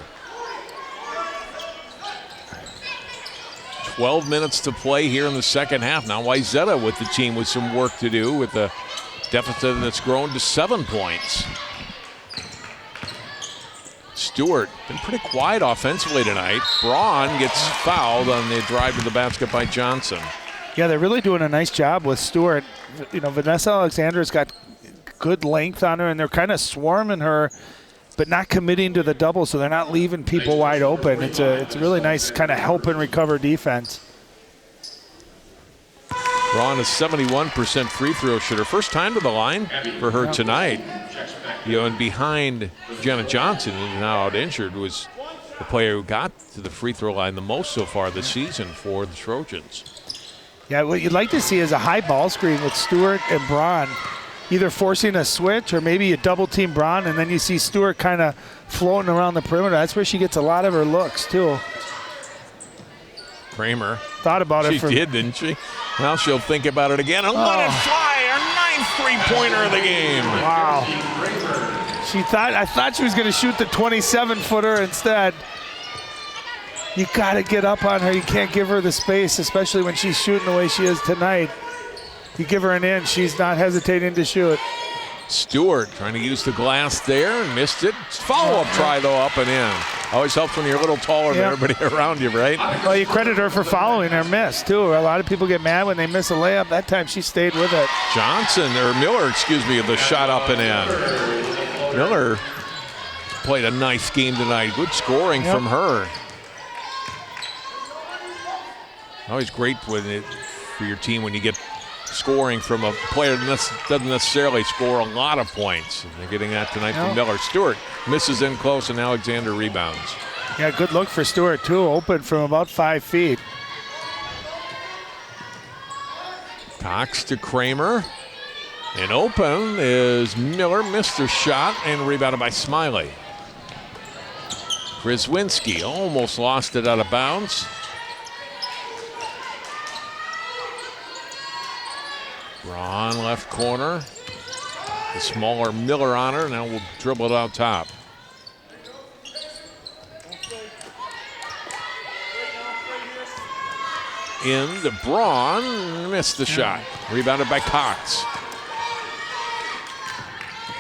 12 minutes to play here in the second half. Now Wayzata with the team with some work to do with a deficit that's grown to 7 points. Stewart been pretty quiet offensively tonight. Braun gets fouled on the drive to the basket by Johnson. Yeah, they're really doing a nice job with Stewart. You know, Vanessa Alexander's got good length on her, and they're kind of swarming her, but not committing to the double, so they're not leaving people wide open. It's a really nice kind of help and recover defense. Braun, a 71% free throw shooter. First time to the line for her tonight. And behind Jenna Johnson, who's now out injured, was the player who got to the free throw line the most so far this season for the Trojans. Yeah, what you'd like to see is a high ball screen with Stewart and Braun, either forcing a switch or maybe you double team Braun, and then you see Stewart kind of floating around the perimeter. That's where she gets a lot of her looks, too. Kramer. Thought about it. She did, didn't she? Now she'll think about it again and let it fly. Her 9th three-pointer of the game. Wow. I thought she was going to shoot the 27-footer instead. You got to get up on her. You can't give her the space, especially when she's shooting the way she is tonight. You give her an inch, she's not hesitating to shoot. Stewart trying to use the glass there and missed it. Follow-up try, though, up and in. Always helps when you're a little taller than everybody around you, right? Well, you credit her for following her miss, too. A lot of people get mad when they miss a layup. That time she stayed with it. Miller, the shot up and in. Miller played a nice game tonight. Good scoring from her. Always great for your team when you get scoring from a player that doesn't necessarily score a lot of points. And they're getting that tonight from Miller. Stewart misses in close, and Alexander rebounds. Yeah, good look for Stewart, too. Open from about 5 feet. Cox to Kramer. And open is Miller. Missed her shot and rebounded by Smiley. Krzyzewski almost lost it out of bounds. Braun left corner. The smaller Miller on her. Now we'll dribble it out top. In the Braun. Missed the shot. Rebounded by Cox.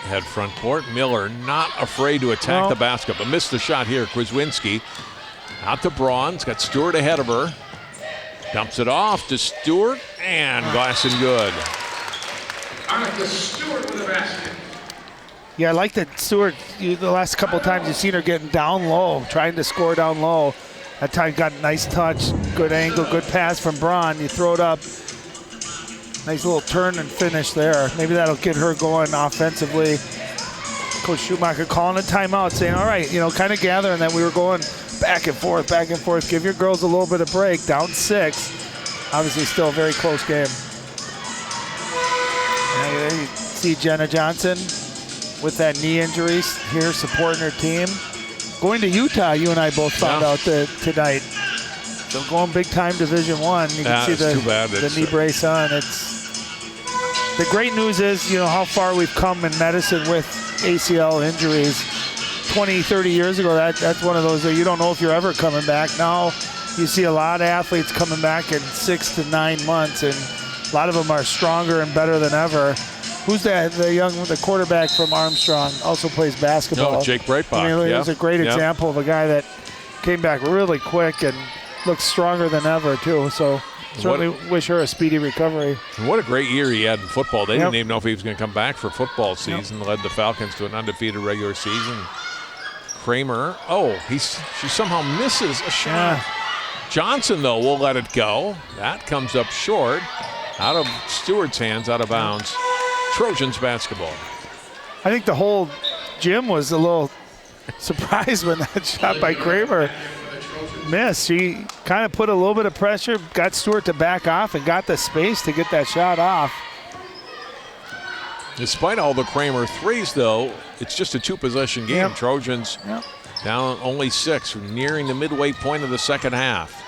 Head front court. Miller not afraid to attack the basket, but missed the shot here. Krzyzewski out to Braun. He's got Stewart ahead of her. Dumps it off to Stewart, and glass and good. Stewart with a basket. Yeah, I like that Stewart, the last couple times you've seen her getting down low, trying to score down low. That time got a nice touch, good angle, good pass from Braun. You throw it up. Nice little turn and finish there. Maybe that'll get her going offensively. Coach Schumacher calling a timeout, saying, all right, kind of gathering that we were going back and forth. Give your girls a little bit of break. Down 6. Obviously still a very close game. And there you see Jenna Johnson with that knee injury here supporting her team. Going to Utah, you and I both found out tonight. So going big time Division I. You can see the knee brace on. The great news is, how far we've come in medicine with ACL injuries. 20, 30 years ago, that's one of those that you don't know if you're ever coming back. Now you see a lot of athletes coming back in 6 to 9 months, and a lot of them are stronger and better than ever. Who's that? The quarterback from Armstrong also plays basketball. No, Jake Breitbach. It was a great example of a guy that came back really quick and looks stronger than ever, too. So certainly wish her a speedy recovery. And what a great year he had in football. They didn't even know if he was going to come back for football season. Led the Falcons to an undefeated regular season. Kramer, she somehow misses a shot. Johnson, though, will let it go. That comes up short. Out of Stewart's hands, out of bounds. Trojans basketball. I think the whole gym was a little surprised when that shot by Kramer missed. She kind of put a little bit of pressure, got Stewart to back off, and got the space to get that shot off. Despite all the Kramer threes, though, it's just a 2-possession game. Trojans down only 6, nearing the midway point of the second half.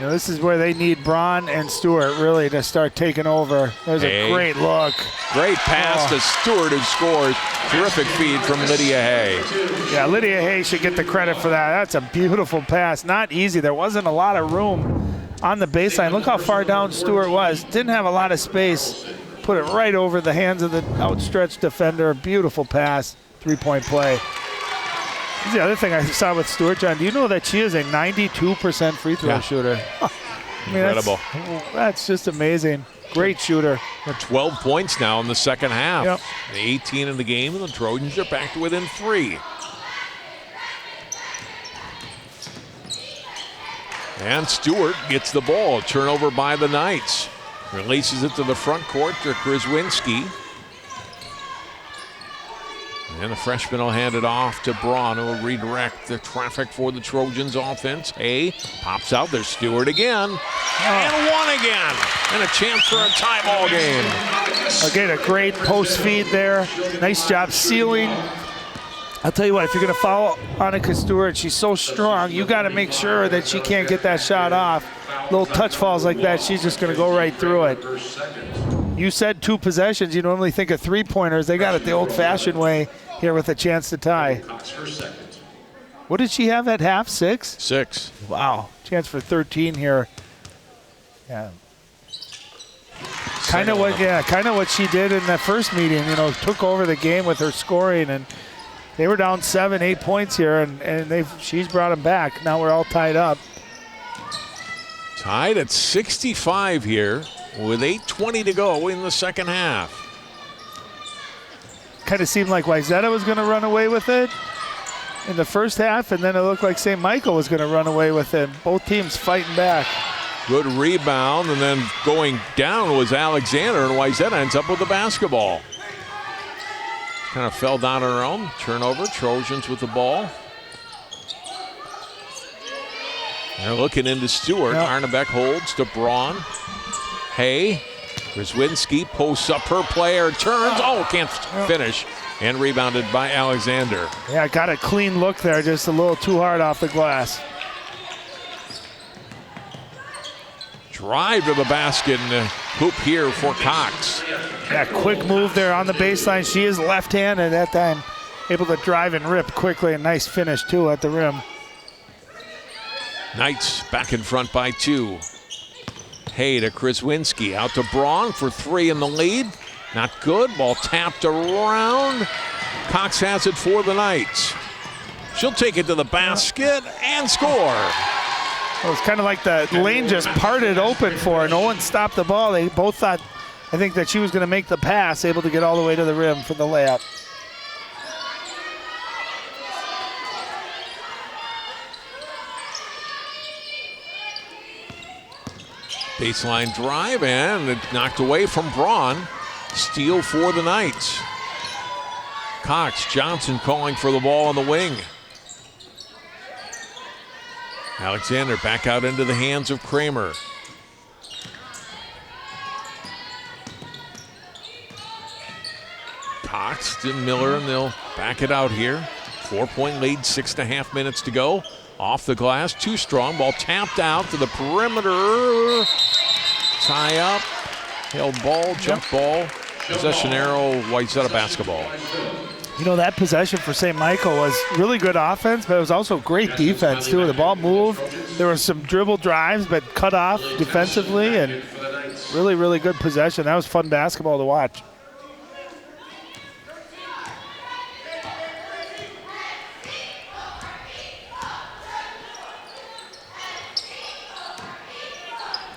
This is where they need Braun and Stewart really to start taking over. There's a great look. Great pass to Stewart, who scores. Terrific feed from Lydia Hay. Yeah, Lydia Hay should get the credit for that. That's a beautiful pass. Not easy. There wasn't a lot of room on the baseline. Look how far down Stewart was. Didn't have a lot of space. Put it right over the hands of the outstretched defender. Beautiful pass. 3-point play. This is the other thing I saw with Stewart, John. Do you know that she is a 92% free throw shooter? Incredible. That's just amazing. Great shooter. 12 points now in the second half. 18 in the game, and the Trojans are back to within 3. And Stewart gets the ball. Turnover by the Knights. Releases it to the front court to Krzyzewski. And the freshman will hand it off to Braun, who will redirect the traffic for the Trojans offense. Hay pops out. There's Stewart again. And one again. And a chance for a tie ball game. Again, a great post feed there. Nice job sealing. I'll tell you what, if you're going to foul Annika Stewart, she's so strong, you got to make sure that she can't get that shot off. Little touch falls like that, she's just going to go right through it. You said 2 possessions. You normally think of 3-pointers. They got it the old-fashioned way here with a chance to tie. What did she have at half? 6? 6. Wow. Chance for 13 here. Yeah. Kind of what she did in that first meeting. You know, took over the game with her scoring, and they were down 7, 8 points here, and she's brought them back. Now we're all tied up. Tied at 65 here with 8:20 to go in the second half. Kind of seemed like Wayzata was going to run away with it in the first half, and then it looked like St. Michael was going to run away with it. Both teams fighting back. Good rebound, and then going down was Alexander, and Wayzata ends up with the basketball. Kind of fell down on her own. Turnover, Trojans with the ball. They're looking into Stewart. Yep. Arnebeck holds to Braun. Hay. Krzyzewski posts up her player, turns. Oh, can't finish. And rebounded by Alexander. Yeah, got a clean look there, just a little too hard off the glass. Drive to the basket and hoop here for Cox. Yeah, quick move there on the baseline. She is left-handed at that time, able to drive and rip quickly. A nice finish, too, at the rim. Knights back in front by 2. Hay to Krzyzewski, out to Braun for 3 in the lead. Not good, ball tapped around. Cox has it for the Knights. She'll take it to the basket and score. It was kind of like the lane just parted open for her. No one stopped the ball. They both thought, I think, that she was going to make the pass, able to get all the way to the rim for the layup. Baseline drive, and knocked away from Braun. Steal for the Knights. Cox, Johnson calling for the ball on the wing. Alexander back out into the hands of Kramer. Cox to Miller, and they'll back it out here. 4-point lead, 6.5 minutes to go. Off the glass, too strong. Ball tapped out to the perimeter. Tie up, held ball, jump ball. Possession arrow, Wayzata basketball. You know, that possession for St. Michael was really good offense, but it was also great defense, too. The ball moved. There were some dribble drives, but cut off defensively, and really, really good possession. That was fun basketball to watch.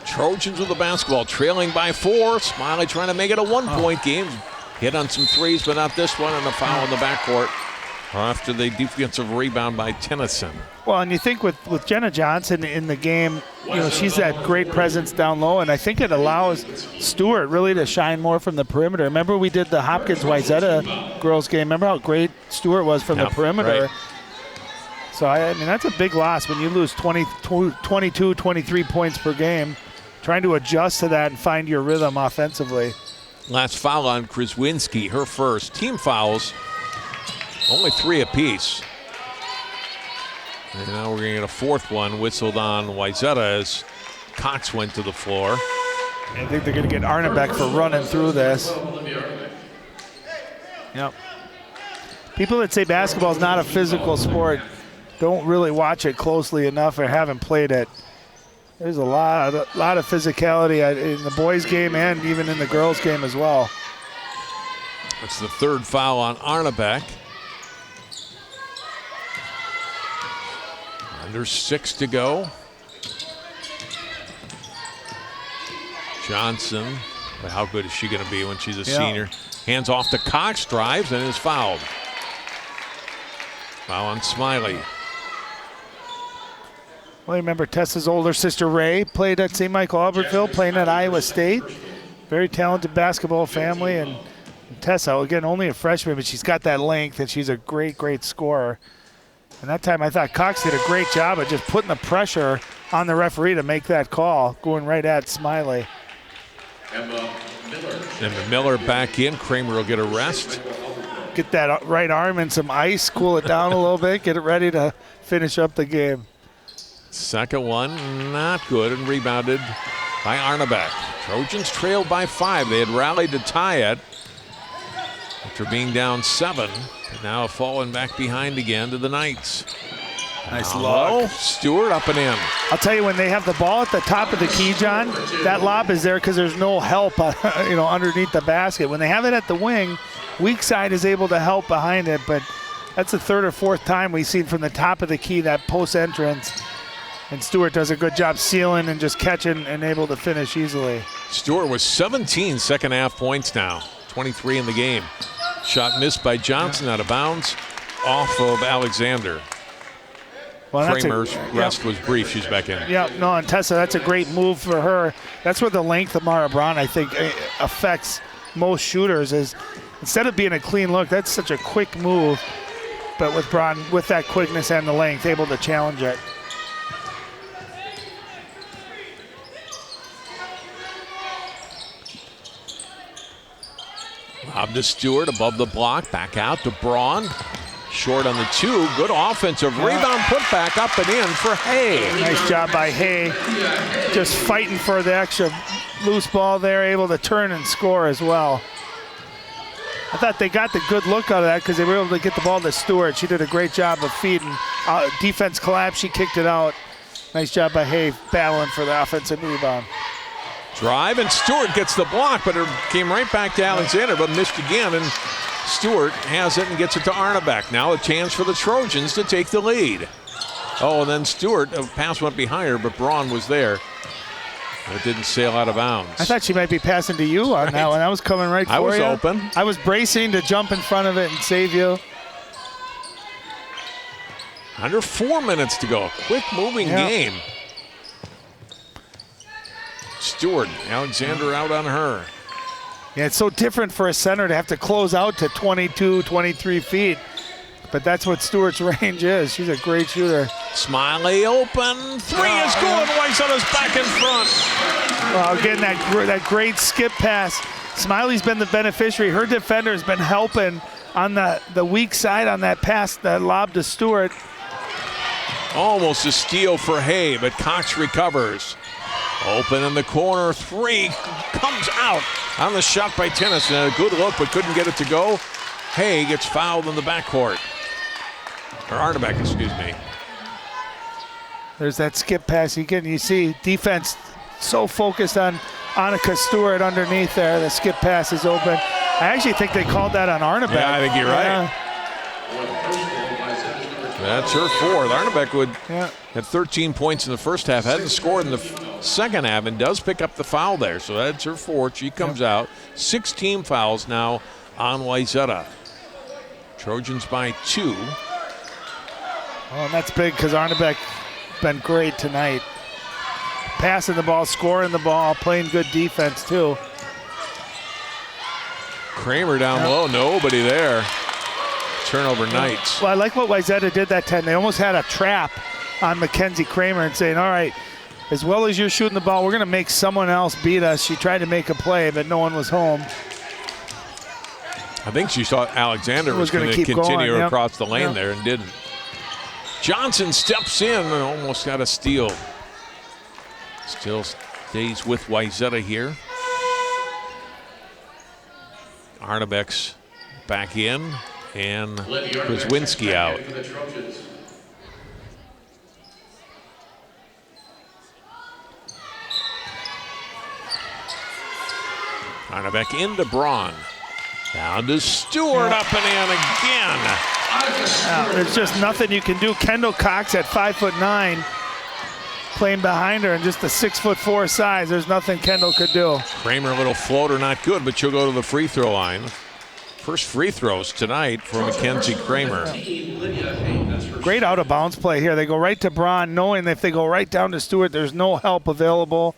Trojans with the basketball, trailing by 4. Smiley trying to make it a 1-point game. Hit on some threes, but not this one, and a foul in the backcourt after the defensive rebound by Tennyson. Well, and you think with Jenna Johnson in the game, you know, she's that great presence down low, and I think it allows Stewart really to shine more from the perimeter. Remember we did the Hopkins-Wayzata girls game. Remember how great Stewart was from the perimeter? Right. So, I mean, that's a big loss when you lose 22, 23 points per game. Trying to adjust to that and find your rhythm offensively. Last foul on Krzyzewski, her first. Team fouls, only 3 apiece. And now we're going to get a 4th one whistled on Wayzata as Cox went to the floor. I think they're going to get Arnebeck for running through this. Yep. People that say basketball is not a physical sport don't really watch it closely enough or haven't played it. There's a lot of physicality in the boys' game and even in the girls' game as well. That's the 3rd foul on Arnebeck. Under 6 to go. Johnson, but how good is she going to be when she's a senior? Hands off to Cox, drives, and is fouled. Foul on Smiley. Well, remember Tessa's older sister Ray played at St. Michael-Albertville, playing at Iowa State. Very talented basketball family. And Tessa, again, only a freshman, but she's got that length, and she's a great, great scorer. And that time I thought Cox did a great job of just putting the pressure on the referee to make that call, going right at Smiley. Emma Miller back in. Kramer will get a rest. Get that right arm in some ice, cool it down a little bit, get it ready to finish up the game. Second one, not good, and rebounded by Arnebeck. Trojans trailed by 5. They had rallied to tie it after being down 7. But now falling back behind again to the Knights. Nice lob. Stewart up and in. I'll tell you, when they have the ball at the top of the key, John, that lob is there because there's no help, underneath the basket. When they have it at the wing, weak side is able to help behind it, but that's the 3rd or 4th time we've seen from the top of the key that post entrance. And Stewart does a good job sealing and just catching and able to finish easily. Stewart was 17 second half points now, 23 in the game. Shot missed by Johnson out of bounds off of Alexander. Well, Kramer's rest was brief. She's back in. And Tessa, that's a great move for her. That's where the length of Mara Braun, I think, affects most shooters. Is instead of being a clean look, that's such a quick move. But with Braun, with that quickness and the length, able to challenge it. Lob to Stewart above the block, back out to Braun. Short on the 2. Good offensive rebound, put back up and in for Hay. Nice job by Hay. Just fighting for the extra loose ball there, able to turn and score as well. I thought they got the good look out of that because they were able to get the ball to Stewart. She did a great job of feeding. Defense collapsed, she kicked it out. Nice job by Hay battling for the offensive rebound. Drive, and Stewart gets the block, but it came right back to Alexander, but missed again, and Stewart has it and gets it to Arnebeck. Now a chance for the Trojans to take the lead. Oh, and then Stewart, a pass went behind her, but Braun was there. It didn't sail out of bounds. I thought she might be passing to you on that one. I was coming right for you. I was open. I was bracing to jump in front of it and save you. Under 4 minutes to go. Quick moving game. Stewart, Alexander out on her. Yeah, it's so different for a center to have to close out to 22, 23 feet. But that's what Stewart's range is. She's a great shooter. Smiley open. 3 is good. Wayzata's back in front. Well, again, that great skip pass. Smiley's been the beneficiary. Her defender's been helping on the weak side on that pass, that lob to Stewart. Almost a steal for Hay, but Cox recovers. Open in the corner, 3 comes out on the shot by Tennyson. A good look, but couldn't get it to go. Hay gets fouled in the backcourt. Or Arnebeck, excuse me. There's that skip pass again. You see defense so focused on Annika Stewart underneath there. The skip pass is open. I actually think they called that on Arnebeck. Yeah, I think you're right. That's her 4th. Arnebeck had 13 points in the first half, hadn't scored in the second half, and does pick up the foul there. So that's her 4th. She comes out. 6 team fouls now on Wayzata. Trojans by 2. Oh, and that's big because Arnebeck's been great tonight. Passing the ball, scoring the ball, playing good defense too. Kramer down low, nobody there. Turnover Knights. Well, I like what Wayzata did that time. They almost had a trap on Mackenzie Kramer and saying, all right, as well as you're shooting the ball, we're going to make someone else beat us. She tried to make a play, but no one was home. I think she thought Alexander was going to continue across the lane there and didn't. Johnson steps in and almost got a steal. Still stays with Wayzata here. Arnebeck's back in. And Kraswinski out. Arnebeck into Braun. Down to Stewart, up and in again. There's just nothing you can do. Kendall Cox at 5'9", playing behind her, and just a 6'4" size. There's nothing Kendall could do. Kramer, a little floater, not good, but she'll go to the free throw line. First free throws tonight for Mackenzie Kramer. Great out-of-bounds play here. They go right to Braun, knowing if they go right down to Stewart, there's no help available.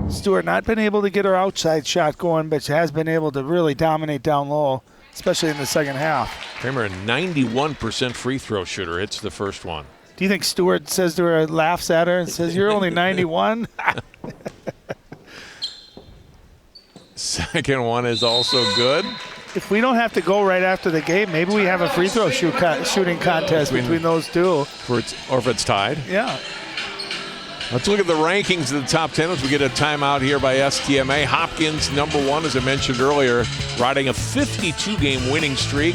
Stewart not been able to get her outside shot going, but she has been able to really dominate down low, especially in the second half. Kramer, a 91% free throw shooter, hits the first one. Do you think Stewart says to her, laughs at her and says, you're only 91? Second one is also good. If we don't have to go right after the game, maybe we have a free throw shooting contest between those two. Or if it's tied. Yeah. Let's look at the rankings of the top 10 as we get a timeout here by STMA. Hopkins, number 1, as I mentioned earlier, riding a 52-game winning streak.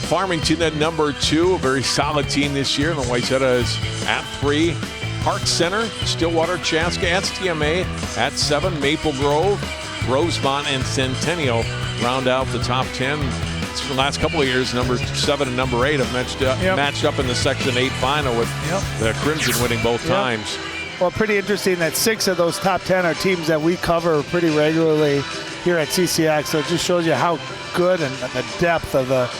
Farmington at number 2, a very solid team this year. And the Wayzata is at 3. Park Center, Stillwater, Chaska, STMA at 7. Maple Grove, Rosemont, and Centennial round out the top 10. The last couple of years, number 7 and number 8 have matched up in the Section 8 final with the Crimson winning both times. Well, pretty interesting that 6 of those top 10 are teams that we cover pretty regularly here at CCX. So it just shows you how good and the depth of the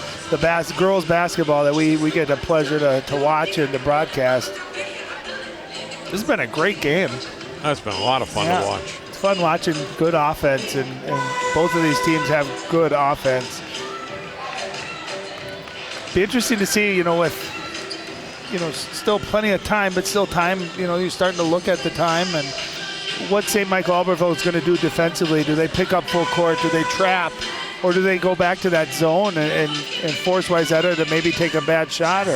girls basketball that we get the pleasure to watch and to broadcast. This has been a great game. It's been a lot of fun to watch. It's fun watching good offense, and both of these teams have good offense. Be interesting to see, with, still plenty of time, but still time, you're starting to look at the time and what St. Michael-Albertville is going to do defensively. Do they pick up full court? Do they trap? Or do they go back to that zone and force Wayzata to maybe take a bad shot?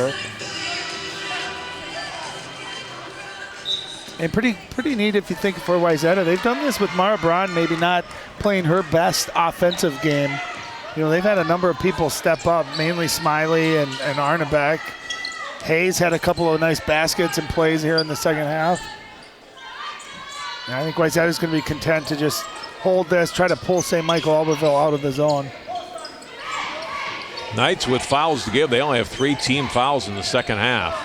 And pretty neat if you think for Wayzata. They've done this with Mara Braun, maybe not playing her best offensive game. They've had a number of people step up, mainly Smiley and Arnebeck. Hayes had a couple of nice baskets and plays here in the second half. And I think Wayzata is going to be content to just hold this, try to pull St. Michael-Albertville out of the zone. Knights with fouls to give. They only have 3 team fouls in the second half.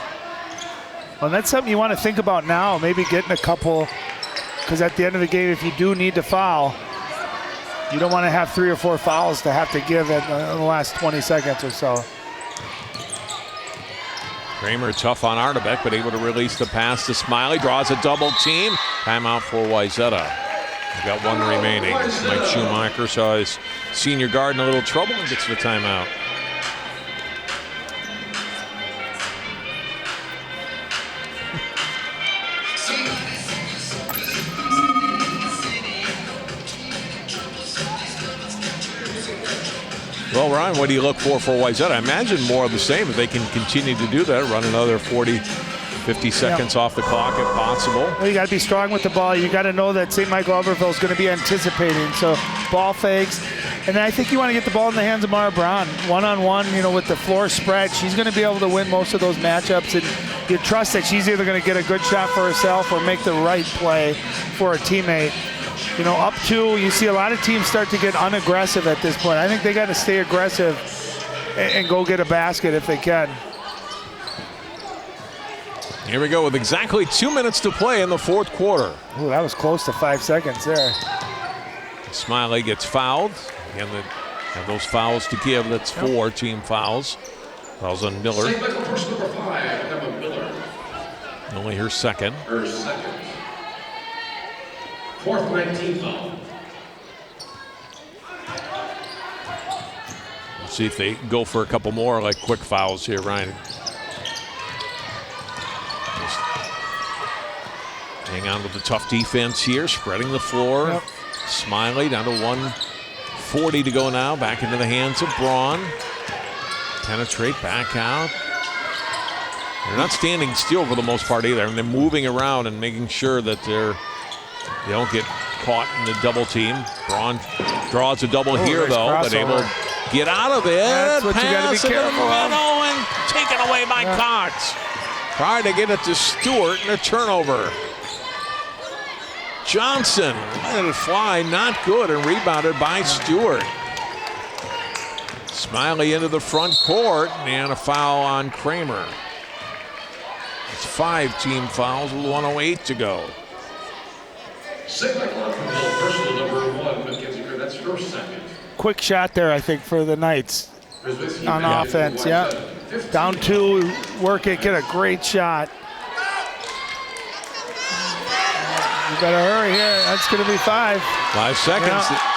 Well, that's something you want to think about now, maybe getting a couple, because at the end of the game, if you do need to foul, you don't want to have 3 or 4 fouls to have to give in the last 20 seconds or so. Kramer tough on Arnebeck, but able to release the pass to Smiley. Draws a double team. Timeout for Wayzata. We've got 1 remaining. Mike Schumacher saw his senior guard in a little trouble and gets the timeout. Well, Ryan, what do you look for Wayzata? I imagine more of the same if they can continue to do that, run another 40, 50 seconds off the clock if possible. Well, you got to be strong with the ball. You got to know that St. Michael-Albertville is going to be anticipating. So ball fakes. And then I think you want to get the ball in the hands of Mara Braun. One-on-one, with the floor spread, she's going to be able to win most of those matchups. And you trust that she's either going to get a good shot for herself or make the right play for a teammate. Up 2, you see a lot of teams start to get unaggressive at this point. I think they got to stay aggressive and go get a basket if they can. Here we go with exactly 2 minutes to play in the fourth quarter. Ooh, that was close to 5 seconds there. Smiley gets fouled. And they have those fouls to give. That's 4 team fouls. Fouls on Miller. St. Michael first number 5, Emma Miller. Only her second. Her second. 4th 19th foul. Let's see if they go for a couple more like quick fouls here, Ryan. Just hang on with the tough defense here, spreading the floor. Yep. Smiley down to 1:40 to go now. Back into the hands of Braun. Penetrate back out. They're not standing still for the most part either. They're moving around and making sure that they don't get caught in the double team. Braun draws a double here, though, but able to get out of it. That's what you got to be careful of. And taken away by Cox. Tried to get it to Stewart and a turnover. Johnson let it fly, not good, and rebounded by Stewart. Smiley into the front court, and a foul on Kramer. It's 5 team fouls with 1:08 to go. St. Michael-Albertville, personal number 1, Mackenzie Greer, that's her second. Quick shot there, I think, for the Knights. on offense. Yeah, down 2, work it, get a great shot. You better hurry here. That's going to be 5. 5 seconds. Yeah.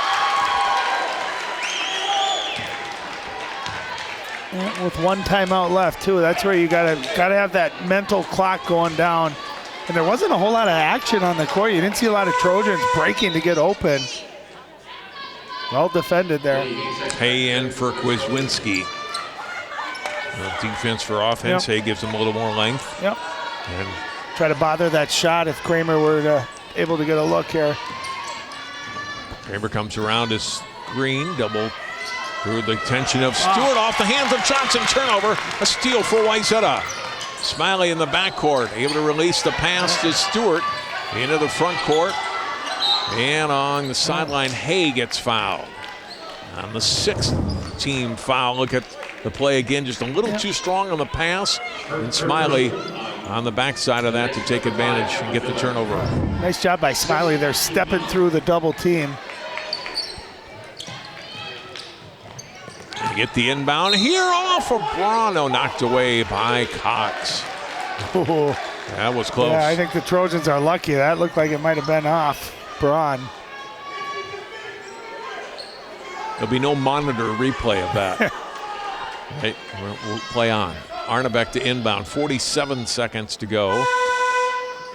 Yeah, with 1 timeout left too. That's where you gotta have that mental clock going down. And there wasn't a whole lot of action on the court. You didn't see a lot of Trojans breaking to get open. Well defended there. Hay in for Kwizwinski. Defense for offense. Yep. Hay gives them a little more length. Yep. And try to bother that shot if Kramer were able to get a look here. Kramer comes around his screen, double through the tension of Stewart off the hands of Johnson. Turnover, a steal for Wayzata. Smiley in the backcourt, able to release the pass to Stewart into the front court. And on the sideline, Hay gets fouled. On the 6th team foul, look at the play again, just a little too strong on the pass. And Smiley on the backside of that to take advantage and get the turnover. Nice job by Smiley there, stepping through the double team. Get the inbound here off of Brano, knocked away by Cox. Ooh. That was close. Yeah, I think the Trojans are lucky. That looked like it might have been off Braun. There'll be no monitor replay of that. Right, we'll play on. Arnebeck to inbound, 47 seconds to go.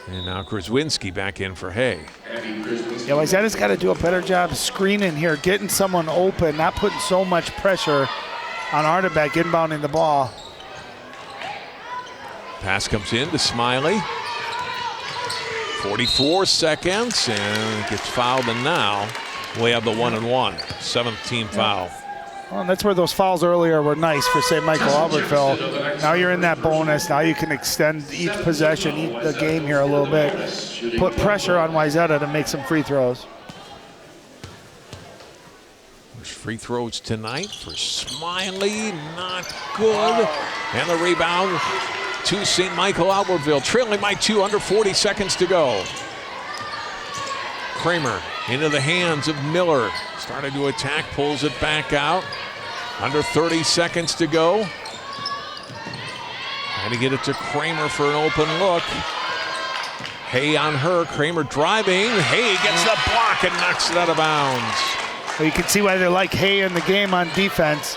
And now Kraswinski back in for Hay. Yeah, Wayzata's got to do a better job screening here, getting someone open, not putting so much pressure on Arnebeck inbounding the ball. Pass comes in to Smiley. 44 seconds and gets fouled, and now we have the 1-and-1. 7th team foul. Well, and that's where those fouls earlier were nice for, say, Michael-Albertville. Now you're in that bonus. Now you can extend each possession, the game here a little bit. Put pressure on Wayzata to make some free throws. There's free throws tonight for Smiley. Not good. And the rebound to St. Michael-Albertville. Trailing by 2, under 40 seconds to go. Kramer into the hands of Miller. Started to attack, pulls it back out. Under 30 seconds to go. Trying to get it to Kramer for an open look. Hay on her. Kramer driving. Hay gets the block and knocks it out of bounds. Well, you can see why they like Hay in the game on defense.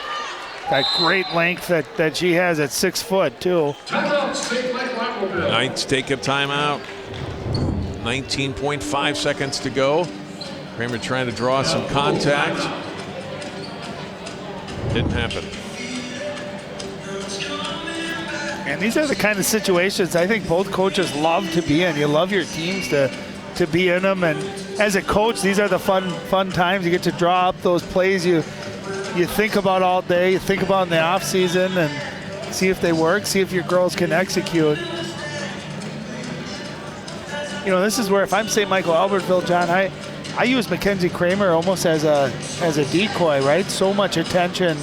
That great length that she has at 6 foot, too. Knights take a timeout. 19.5 seconds to go. Kramer trying to draw some contact. Didn't happen. And these are the kind of situations I think both coaches love to be in. You love your teams to be in them. And as a coach, these are the fun times. You get to draw up those plays you think about all day. You think about in the off season and see if they work. See if your girls can execute. You know, this is where if I'm St. Michael-Albertville, John, I use Mackenzie Kramer almost as a decoy, right? So much attention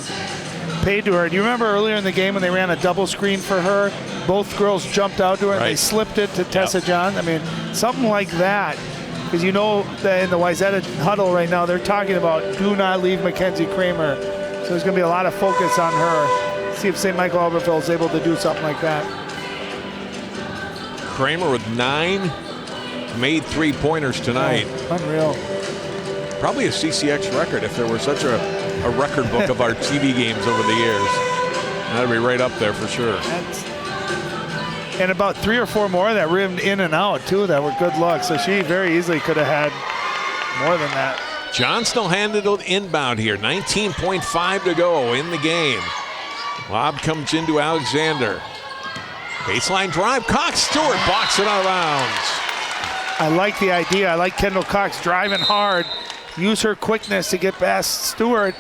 paid to her. Do you remember earlier in the game when they ran a double screen for her? Both girls jumped out to her and they slipped it to Tessa John. I mean, something like that. Because you know that in the Wayzata huddle right now, they're talking about do not leave Mackenzie Kramer. So there's going to be a lot of focus on her. See if St. Michael-Albertville is able to do something like that. Kramer with 9 made 3-pointers tonight. Oh, unreal. Probably a CCX record if there were such a record book of our TV games over the years. That'd be right up there for sure. And about 3 or 4 more that rimmed in and out too that were good luck. So she very easily could have had more than that. Johnston handed it inbound here. 19.5 to go in the game. Lob comes into Alexander. Baseline drive. Cox Stewart blocks it out of bounds. I like the idea. I like Kendall Cox driving hard. Use her quickness to get past Stewart.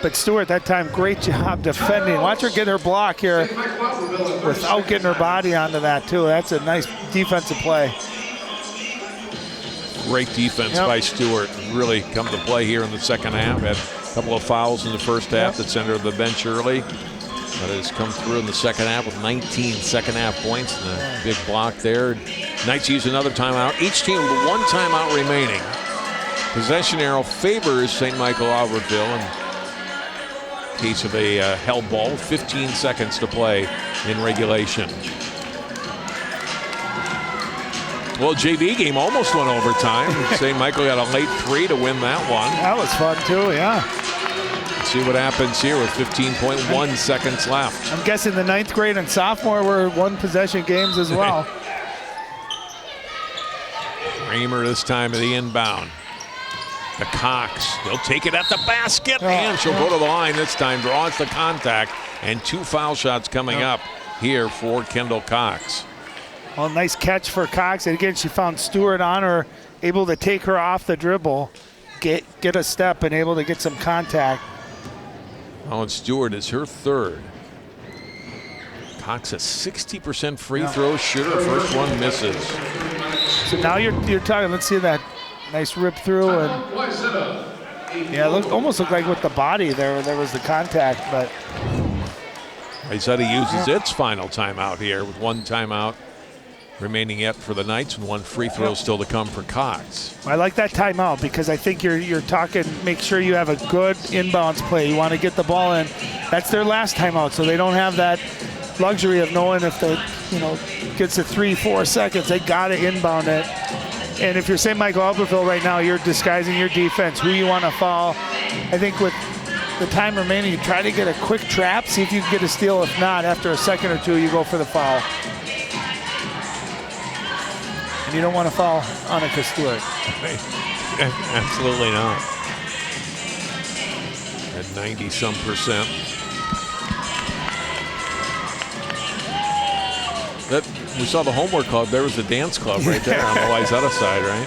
But Stewart that time, great job defending. Watch her get her block here without getting her body onto that too. That's a nice defensive play. Great defense by Stewart. Really come to play here in the second half. Had a couple of fouls in the first half that sent her to the bench early. But has come through in the second half with 19 second half points and a big block there. Knights use another timeout. Each team with 1 timeout remaining. Possession arrow favors St. Michael-Albertville. And case of a held ball. 15 seconds to play in regulation. Well, JV game almost went overtime. St. Michael got a late 3 to win that one. That was fun too, yeah. Let's see what happens here with 15.1 seconds left. I'm guessing the 9th grade and sophomore were one possession games as well. Kramer this time of the inbound. To Cox. He'll take it at the basket, and she'll go to the line this time. Draws the contact, and 2 foul shots coming up here for Kendall Cox. Well, nice catch for Cox. And again, she found Stewart on her, able to take her off the dribble, get a step, and able to get some contact. Oh, and Stewart is her 3rd. Cox a 60% free throw shooter. First one misses. So now you're talking. Let's see that nice rip through, and yeah, almost looked like with the body there was the contact, but Wayzata uses its final timeout here with 1 timeout remaining yet for the Knights and 1 free throw still to come for Cox. I like that timeout because I think you're talking. Make sure you have a good inbounds play. You want to get the ball in. That's their last timeout, so they don't have that luxury of knowing if the gets to 3-4 seconds. They got to inbound it. And if you're St. Michael-Albertville right now, you're disguising your defense, who you want to foul. I think with the time remaining, you try to get a quick trap, see if you can get a steal. If not, after a second or 2, you go for the foul. And you don't want to foul Annika Stewart. Absolutely not. At 90-some%. We saw the homework club. There was the dance club right there on the Wayzata side, right?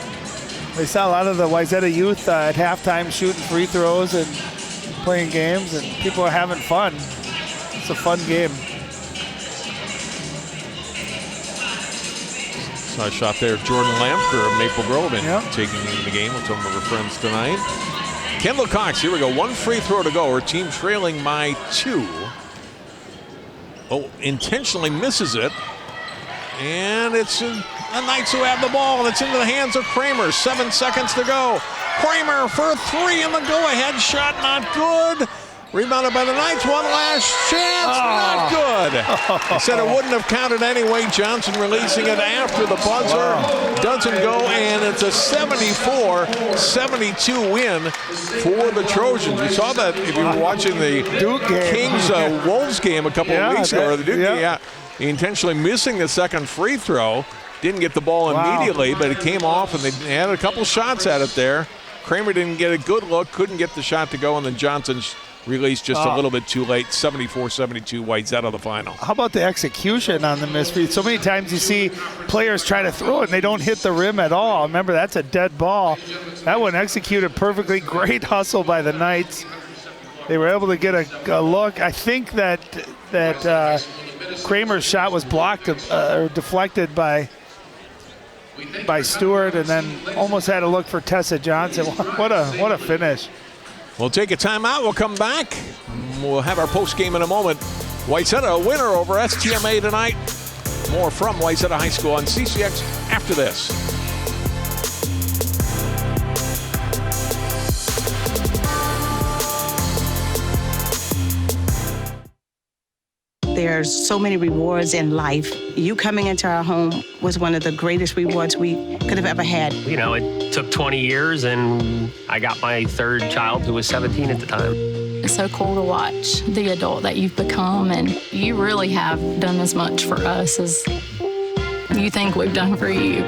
We saw a lot of the Wayzata youth at halftime shooting free throws and playing games, and people are having fun. It's a fun game. Saw a shot there. Jordan Lampker of Maple Grove taking in the game with some of her friends tonight. Kendall Cox, here we go. 1 free throw to go. Her team trailing by 2. Oh, intentionally misses it. And it's the Knights who have the ball, and it's into the hands of Kramer. 7 seconds to go. Kramer for 3, and the go-ahead shot not good. Rebounded by the Knights. One last chance, not good. I said it wouldn't have counted anyway. Johnson releasing it after the buzzer. Doesn't go, and it's a 74-72 win for the Trojans. We saw that if you were watching the Kings-Wolves game a couple of weeks ago, or the Duke game. He intentionally missing the second free throw. Didn't get the ball immediately, but it came off, and they had a couple shots at it there. Kramer didn't get a good look, couldn't get the shot to go, and then Johnson's release just a little bit too late. 74-72, Wayzata the final. How about the execution on the misread? So many times you see players try to throw it, and they don't hit the rim at all. Remember, that's a dead ball. That one executed perfectly. Great hustle by the Knights. They were able to get a look. I think that Kramer's shot was blocked or deflected by Stewart, and then almost had a look for Tessa Johnson. What a finish. We'll take a timeout. We'll come back. We'll have our post game in a moment. Wayzata a winner over STMA tonight. More from Wayzata High School on CCX after this. There's so many rewards in life. You coming into our home was one of the greatest rewards we could have ever had. You know, it took 20 years, and I got my 3rd child, who was 17 at the time. It's so cool to watch the adult that you've become, and you really have done as much for us as you think we've done for you.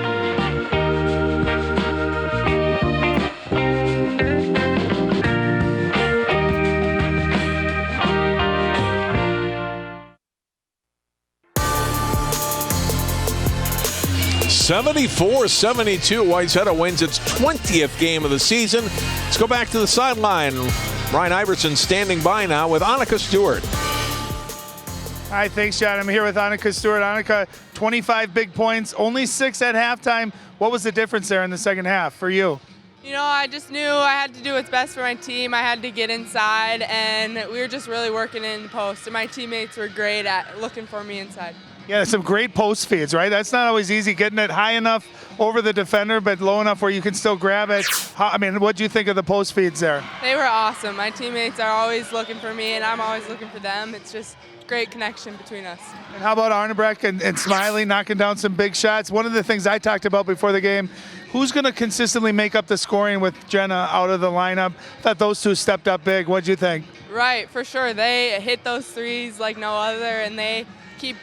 74-72, Wayzata wins its 20th game of the season. Let's go back to the sideline. Ryan Iverson standing by now with Annika Stewart. All right, thanks, John. I'm here with Annika Stewart. Annika, 25 big points, only 6 at halftime. What was the difference there in the second half for you? You know, I just knew I had to do what's best for my team. I had to get inside, and we were just really working in the post. And my teammates were great at looking for me inside. Yeah, some great post feeds, right? That's not always easy, getting it high enough over the defender, but low enough where you can still grab it. What do you think of the post feeds there? They were awesome. My teammates are always looking for me, and I'm always looking for them. It's just great connection between us. And how about Arnebrecht and Smiley knocking down some big shots? One of the things I talked about before the game, who's going to consistently make up the scoring with Jenna out of the lineup? I thought those two stepped up big. What do you think? Right, for sure. They hit those threes like no other, and they keep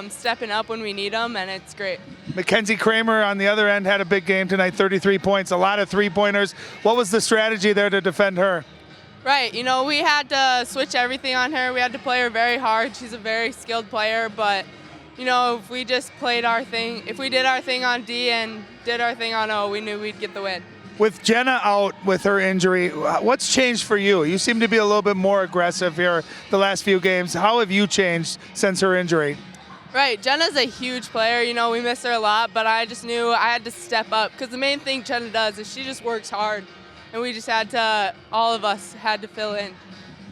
stepping up when we need them, and it's great. Mackenzie Kramer on the other end had a big game tonight, 33 points, a lot of three-pointers. What was the strategy there to defend her? Right, we had to switch everything on her. We had to play her very hard. She's a very skilled player, but, if we just played our thing, if we did our thing on D and did our thing on O, we knew we'd get the win. With Jenna out with her injury, what's changed for you? You seem to be a little bit more aggressive here the last few games. How have you changed since her injury? Right, Jenna's a huge player. We miss her a lot, but I just knew I had to step up because the main thing Jenna does is she just works hard, and we just all of us had to fill in.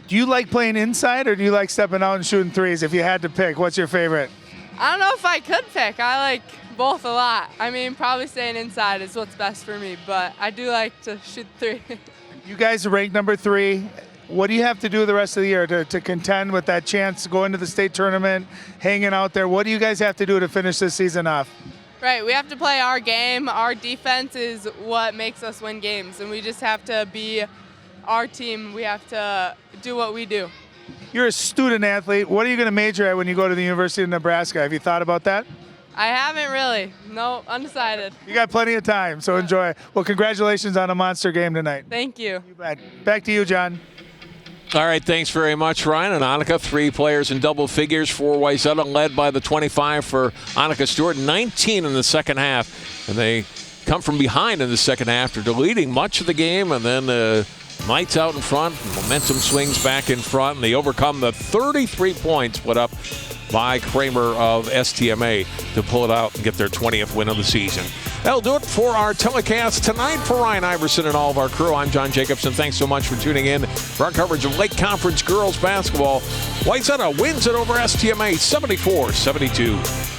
Do you like playing inside, or do you like stepping out and shooting threes? If you had to pick, what's your favorite? I don't know if I could pick. I like both a lot. Probably staying inside is what's best for me, but I do like to shoot three. You guys are ranked number 3. What do you have to do the rest of the year to contend with that chance to go into the state tournament, hanging out there? What do you guys have to do to finish this season off? Right, we have to play our game. Our defense is what makes us win games, and we just have to be our team. We have to do what we do. You're a student athlete. What are you going to major at when you go to the University of Nebraska? Have you thought about that? I haven't really. No, undecided. You got plenty of time, so enjoy. Well, congratulations on a monster game tonight. Thank you. You bet. Back to you, John. All right, thanks very much, Ryan and Annika. 3 players in double figures for Wayzata, led by the 25 for Annika Stewart, 19 in the second half. And they come from behind in the second half after deleting much of the game, and then lights out in front, momentum swings back in front, and they overcome the 33 points put up by Kramer of STMA to pull it out and get their 20th win of the season. That'll do it for our telecast tonight. For Ryan Iverson and all of our crew, I'm John Jacobson. Thanks so much for tuning in for our coverage of Lake Conference girls basketball. Wayzata wins it over STMA 74-72.